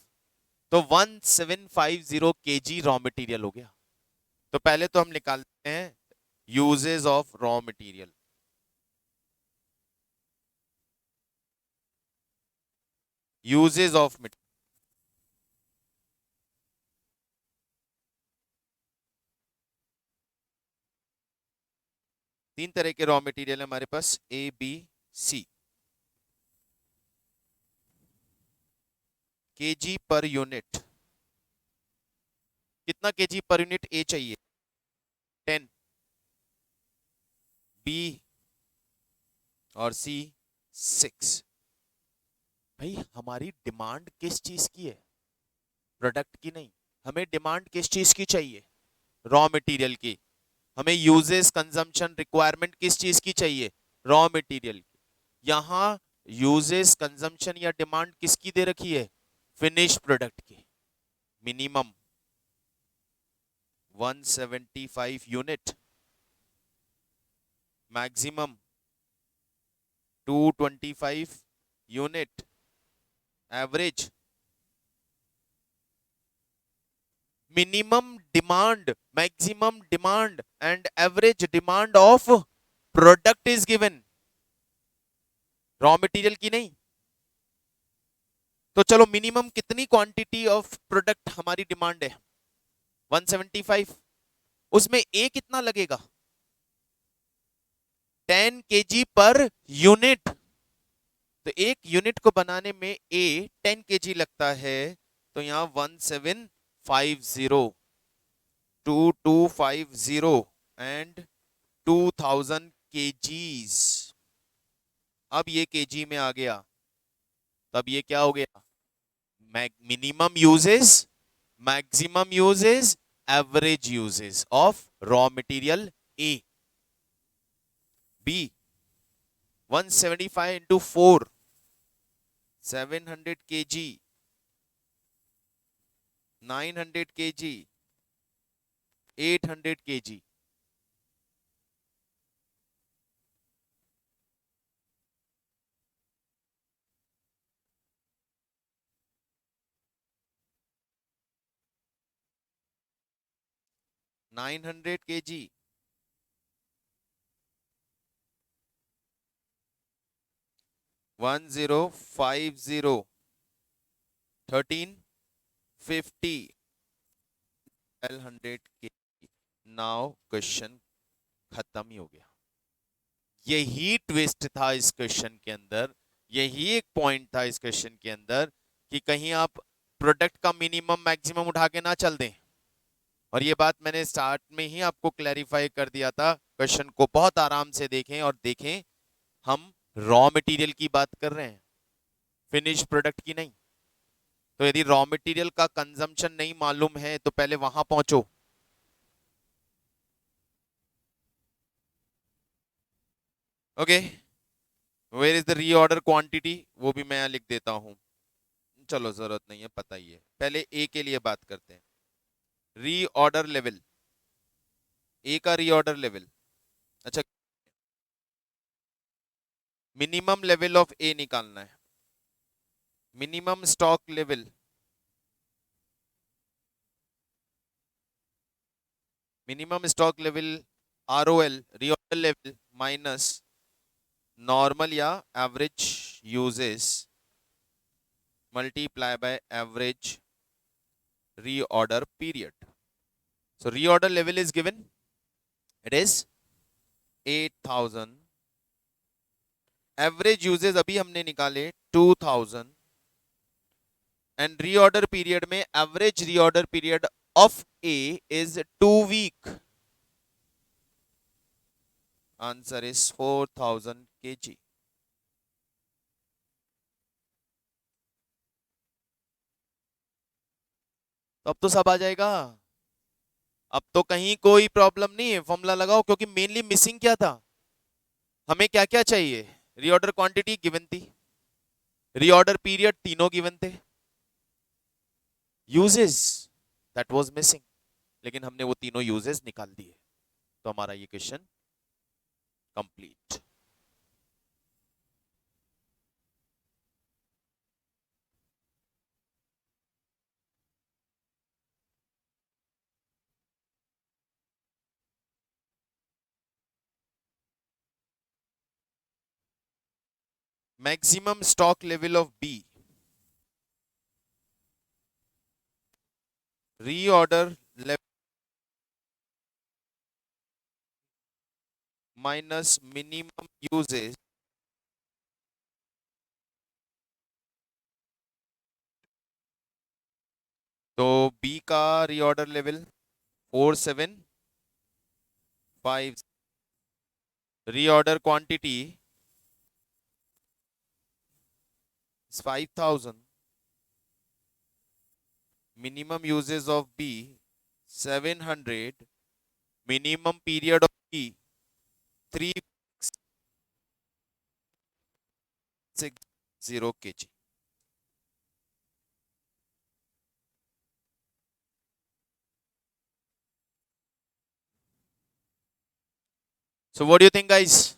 [SPEAKER 1] तो 1750 kg रॉ मटेरियल हो गया। तो पहले तो हम निकालते हैं usages of raw material. Usages of material, तीन तरह के रॉ मटेरियल है हमारे पास, A B C. KG per unit, कितना केजी पर यूनिट ए चाहिए? 10, बी और सी 6। भाई हमारी डिमांड किस चीज की है? प्रोडक्ट की नहीं, हमें डिमांड किस चीज की चाहिए? रॉ मटेरियल की। हमें यूजेस कंजम्पशन रिक्वायरमेंट किस चीज की चाहिए? रॉ मटेरियल की। यहां यूजेस कंजम्पशन या डिमांड किसकी दे रखी है? फिनिश प्रोडक्ट की। Minimum 175 unit, maximum 225 unit, average. Minimum demand, maximum demand and average demand of product is given, raw material की नहीं। तो चलो मिनिमम कितनी क्वांटिटी ऑफ प्रोडक्ट हमारी डिमांड है? 175। उसमें ए कितना लगेगा? 10 केजी पर यूनिट। तो एक यूनिट को बनाने में ए 10 केजी लगता है, तो यहां 1750, 2250 एंड 2000 केजीज। अब ये केजी में आ गया, तब ये क्या हो गया? Minimum uses, maximum uses, average uses of raw material A. B 175 into 4, 700 kg, 900 kg, 800 kg. 900 kg, 1050, 1350, 1200 kg. Now question खत्म ही हो गया। यही ट्विस्ट था इस क्वेश्चन के अंदर, यही एक पॉइंट था इस क्वेश्चन के अंदर कि कहीं आप प्रोडक्ट का मिनिमम मैक्सिमम उठा के ना चल दें। और ये बात मैंने स्टार्ट में ही आपको क्लैरिफाई कर दिया था। क्वेश्चन को बहुत आराम से देखें और देखें हम रॉ मटेरियल की बात कर रहे हैं, फिनिश प्रोडक्ट की नहीं। तो यदि रॉ मटेरियल का कंजम्पशन नहीं मालूम है तो पहले वहां पहुंचो। Okay, where is the reorder quantity, वो भी मैं यहाँ लिख देता हूं। चलो जरूरत नहीं है, पता ही है। पहले ए के लिए बात करते हैं। रीऑर्डर लेवल, ए का रीऑर्डर लेवल। अच्छा, मिनिमम लेवल ऑफ ए निकालना है। Minimum stock level, minimum stock level ROL, reorder level minus normal या average usages multiply by average reorder period. So reorder level is given, it is 8000। Average usages अभी हमने निकाले 2000 and reorder period में average reorder period of A is 2 week. Answer is 4000 kg। तो अब तो सब आ जाएगा। अब तो कहीं कोई प्रॉब्लम नहीं है, फॉर्मूला लगाओ। क्योंकि मेनली मिसिंग क्या था, हमें क्या क्या चाहिए? रीऑर्डर क्वांटिटी गिवन थी, रीऑर्डर पीरियड तीनों गिवन थे, यूजेस दैट वाज मिसिंग। लेकिन हमने वो तीनों यूजेस निकाल दिए, तो हमारा ये question complete. Maximum stock level of B, reorder level minus minimum uses तो बी का reorder level 4750, reorder quantity 5000, minimum uses of B 700, minimum period of B 3660 kg. So what do you think, guys?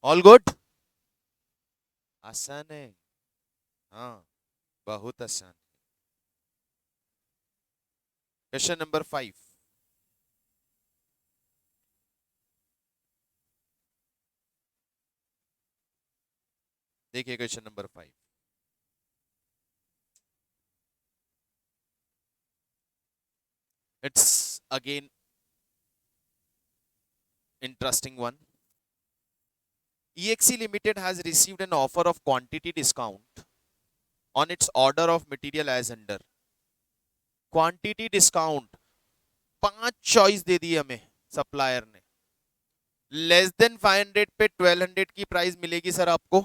[SPEAKER 1] All good? आसान है, हाँ, बहुत आसान. Question number 5. देखिए question number 5. It's again interesting one. EXE Limited has received an offer of quantity discount on its order of material as under. Quantity discount 5 choice दे दी हमें supplier ने. लेस देन 500 पे 1200 की प्राइस मिलेगी sir आपको.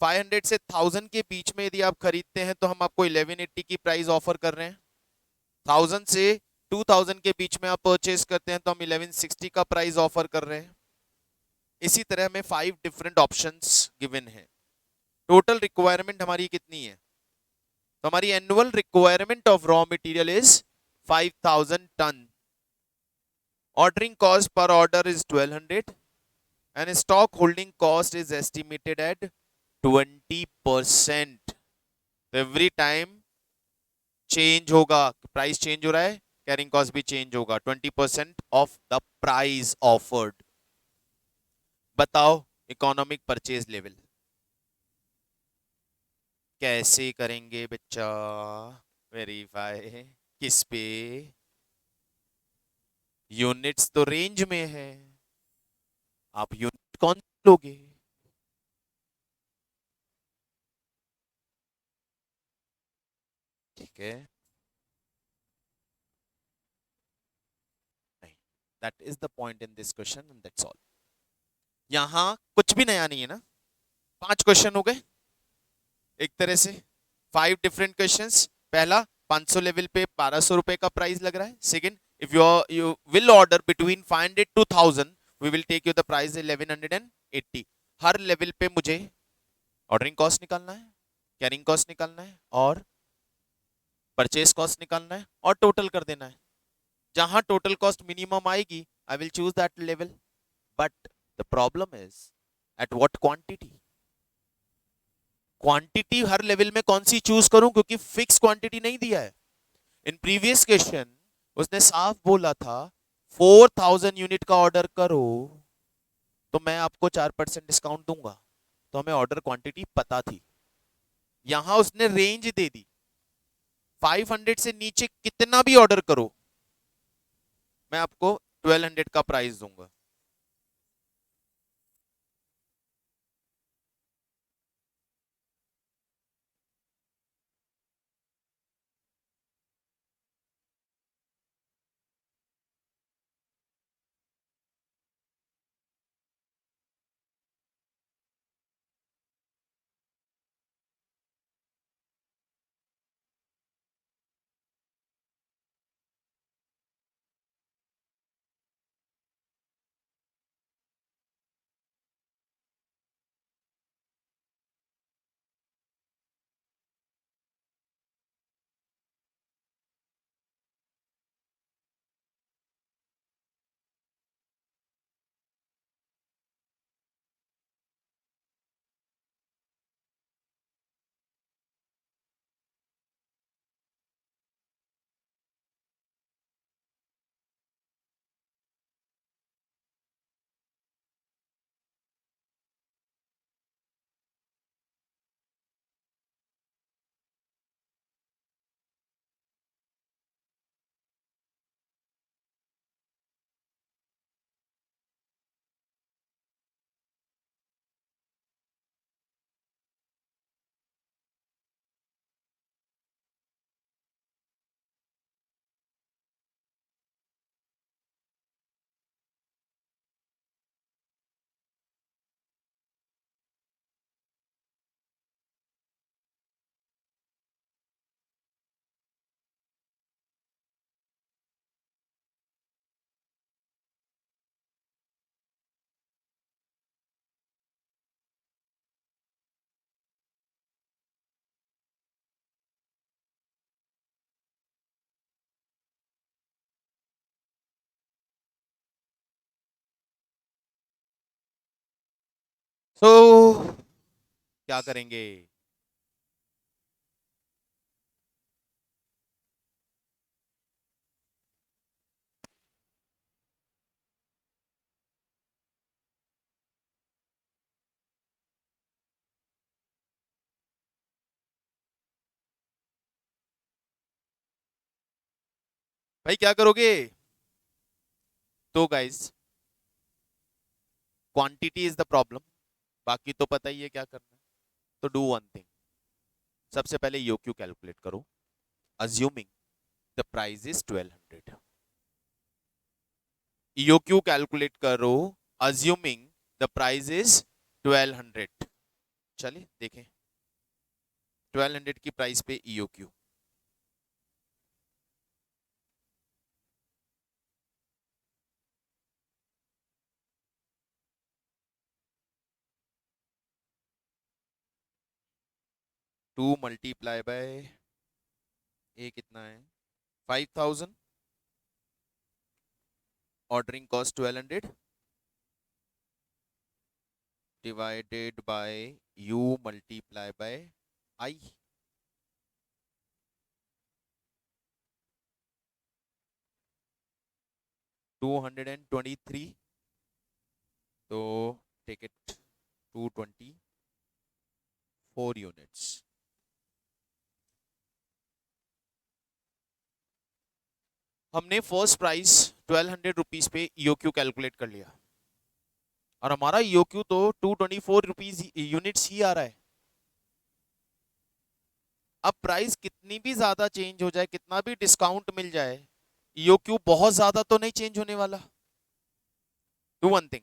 [SPEAKER 1] 500 से 1000 के बीच में यदि आप खरीदते हैं तो हम आपको 1180 की प्राइस ऑफर कर रहे हैं. 1000 से 2000 के बीच में आप परचेज करते हैं तो हम 1160 का प्राइस ऑफर कर रहे हैं. इसी तरह हमें 5 डिफरेंट ऑप्शंस गिवन है. टोटल रिक्वायरमेंट हमारी कितनी है? तो हमारी annual requirement of raw material is 5000 ton. Ordering cost per order is 1200 and stock holding cost is estimated at 20%. Every time change होगा, प्राइस चेंज हो रहा है, कैरिंग कॉस्ट भी चेंज होगा. 20% ऑफ द प्राइस ऑफर्ड. बताओ economic purchase level कैसे करेंगे बच्चा? वेरीफाई किस पे? यूनिट्स तो रेंज में है, आप यूनिट कौन लोगे? ठीक है, नहीं, that is the point in this question and that's all. यहां कुछ भी नया नहीं है ना. 5 क्वेश्चन हो गए एक तरह से. 5 डिफरेंट क्वेश्चंस. पहला 500 लेवल पे 1200 रुपए का प्राइस लग रहा है. Second, if you will order between 500 to 1000 we will take you the price 1180. हर लेवल पे मुझे ऑर्डरिंग कॉस्ट निकालना है, कैरिंग कॉस्ट निकालना है और परचेस कॉस्ट निकालना है और टोटल कर देना है. जहां टोटल कॉस्ट मिनिमम आएगी I will choose that level. But the problem is at what quantity. Quantity her level में कौन सी चूज करूं, क्योंकि फिक्स क्वांटिटी नहीं दिया है. इन प्रीवियस क्वेश्चन उसने साफ बोला था 4000 यूनिट का ऑर्डर करो तो मैं आपको 4% डिस्काउंट दूंगा. तो हमें ऑर्डर क्वांटिटी पता थी. यहां उसने रेंज दे दी, 500 से नीचे कितना भी ऑर्डर करो मैं आपको 1200 का प्राइस दूंगा. सो क्या करेंगे? भाई क्या करोगे? तो guys, quantity is the problem, बाकी तो पता ही है क्या करना है। तो डू वन थिंग, सबसे पहले ईओक्यू कैलकुलेट करो, assuming the price is 1200। EOQ calculate करो, अज्यूमिंग द प्राइस इज 1200। चलिए देखें 1200 की प्राइस पे EOQ. Two multiply by A कितना है, 5000, ordering cost 1200 divided by U multiply by I. 223, तो टेक इट 224 यूनिट्स। हमने फर्स्ट प्राइस 1200 रुपीज पे ईओक्यू कैलकुलेट कर लिया, और हमारा ईओक्यू तो 224 रुपीज यूनिट्स ही आ रहा है। अब प्राइस कितनी भी ज्यादा चेंज हो जाए, कितना भी डिस्काउंट मिल जाए, ईओक्यू बहुत ज्यादा तो नहीं चेंज होने वाला। डू वन थिंग,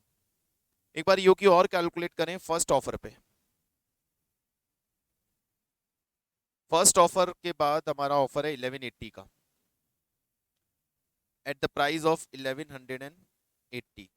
[SPEAKER 1] एक बार ईओक्यू और कैलकुलेट करें फर्स्ट ऑफर पे। फर्स्ट ऑफर के बाद हमारा ऑफर है 1180 का, at the price of 1180।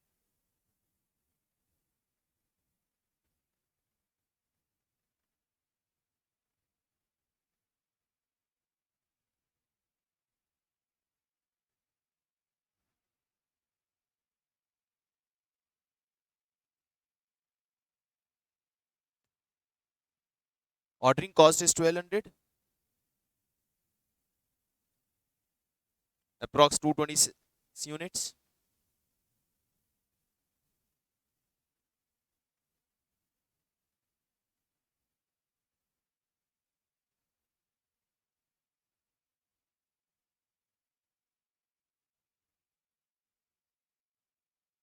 [SPEAKER 1] Ordering cost is 1200, approx 226 units.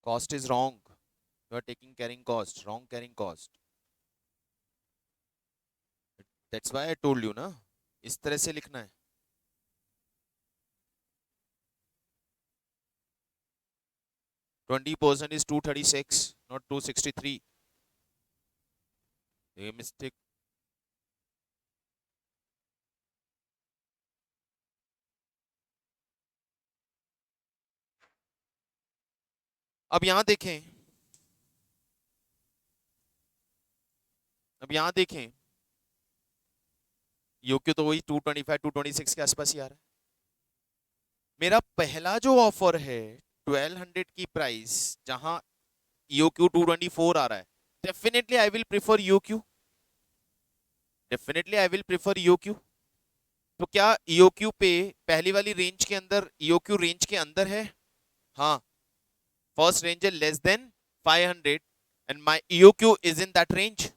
[SPEAKER 1] Cost is wrong, you are taking carrying cost, wrong carrying cost. That's why I told you ना, इस तरह से लिखना है। 20% is 236, not 263। ये मिस्टेक। अब यहां देखें, अब यहां देखें, यूक्यू तो वही 225 226 के आसपास ही आ रहा है। मेरा पहला जो ऑफर है 1200 की प्राइस, जहां ईओक्यू 224 आ रहा है, definitely I will prefer EOQ, definitely I will prefer EOQ. तो क्या ईओक्यू पे पहली वाली रेंज के अंदर, ईओक्यू रेंज के अंदर है? हाँ, फर्स्ट रेंज है less than 500 and my EOQ is in that range.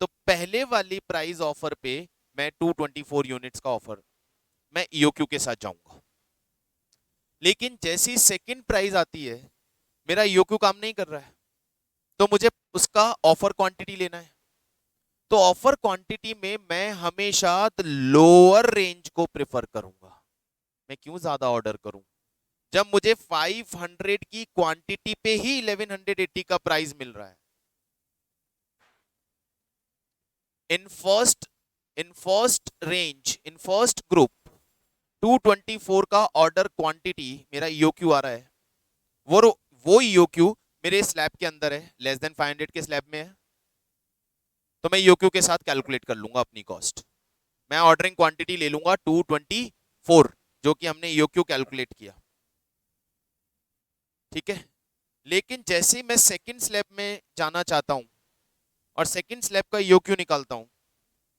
[SPEAKER 1] तो पहले वाली प्राइस ऑफर पे मैं 224 यूनिट्स का ऑफर, मैं ईओक्यू के साथ जाऊंगा। लेकिन जैसी सेकंड प्राइस आती है, मेरा ईओक्यू काम नहीं कर रहा है, तो मुझे उसका ऑफर क्वांटिटी लेना है। तो ऑफर क्वांटिटी में मैं हमेशा लोअर रेंज को प्रेफर करूंगा। मैं क्यों ज्यादा ऑर्डर करूं जब मुझे 500 की क्वांटिटी पे ही 1180 का प्राइस मिल रहा है। इन फर्स्ट ग्रुप 224 का ऑर्डर क्वांटिटी मेरा ईओक्यू आ रहा है, वो ईओक्यू मेरे स्लैब के अंदर है, लेस देन 500 के स्लैब में है। तो मैं ईओक्यू के साथ कैलकुलेट कर लूंगा अपनी कॉस्ट। मैं ऑर्डरिंग क्वांटिटी ले लूंगा 224, जो कि हमने ईओक्यू कैलकुलेट किया, ठीक है। लेकिन जैसे मैं सेकंड स्लैब में जाना चाहता हूं, और सेकंड स्लैब का ईओक्यू निकालता हूं,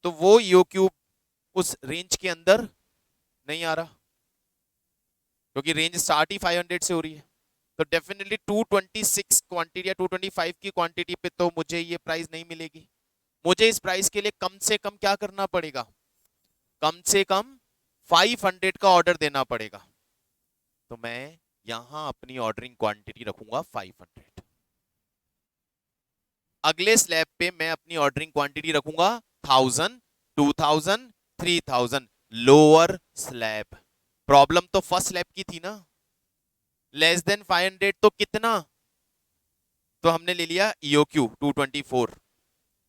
[SPEAKER 1] तो वो ईओक्यू उस रेंज के अंदर नहीं आ रहा, क्योंकि रेंज स्टार्ट ही 500 से हो रही है। तो डेफिनेटली 226 क्वांटिटी या 225 की क्वांटिटी पे तो मुझे ये प्राइस नहीं मिलेगी। मुझे इस प्राइस के लिए कम से कम क्या करना पड़ेगा, कम से कम 500 का ऑर्डर देना पड़ेगा। तो मैं यहां अपनी ऑर्डरिंग क्वांटिटी रखूंगा 500। अगले स्लैब पे मैं अपनी ऑर्डरिंग क्वांटिटी रखूंगा 1000, 2000, 3000, लोअर स्लैब। प्रॉब्लम तो फर्स्ट स्लैब की थी ना, लेस देन 500 तो कितना, तो हमने ले लिया ईओक्यू 224।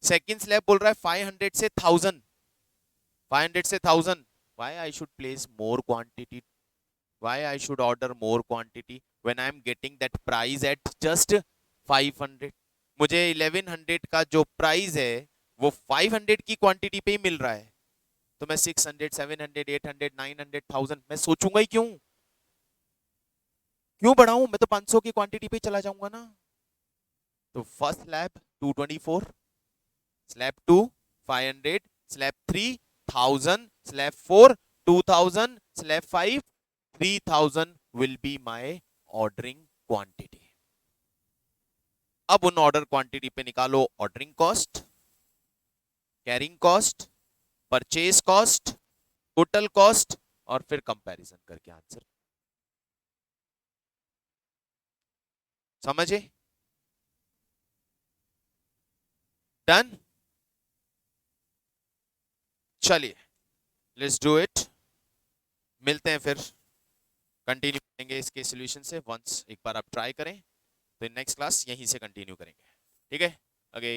[SPEAKER 1] सेकंड स्लैब बोल रहा है 500 से 1000, 500 से 1000। Why I should place more quantity, why I should order more quantity when I am getting that price at just 500। मुझे 1100 का जो प्राइस है वो 500 की क्वांटिटी पे ही मिल रहा है, तो मैं 600, 700, 800, 900, 1000 मैं सोचूंगा ही क्यों, क्यों बढ़ाऊं, मैं तो 500 की क्वांटिटी पे चला जाऊंगा ना। तो first slab 224, slab 2 500, slab 3 1000, slab 4 2000, slab 5 3000 will be my ordering quantity. अब उन ऑर्डर क्वांटिटी पे निकालो ordering cost, carrying cost, purchase cost, total cost, और फिर कंपैरिजन करके आंसर। समझे? डन? चलिए लेट्स डू इट। मिलते हैं फिर, कंटिन्यू करेंगे इसके सॉल्यूशन से। वंस एक बार आप ट्राई करें तो नेक्स्ट क्लास यहीं से कंटिन्यू करेंगे, ठीक है? ओके।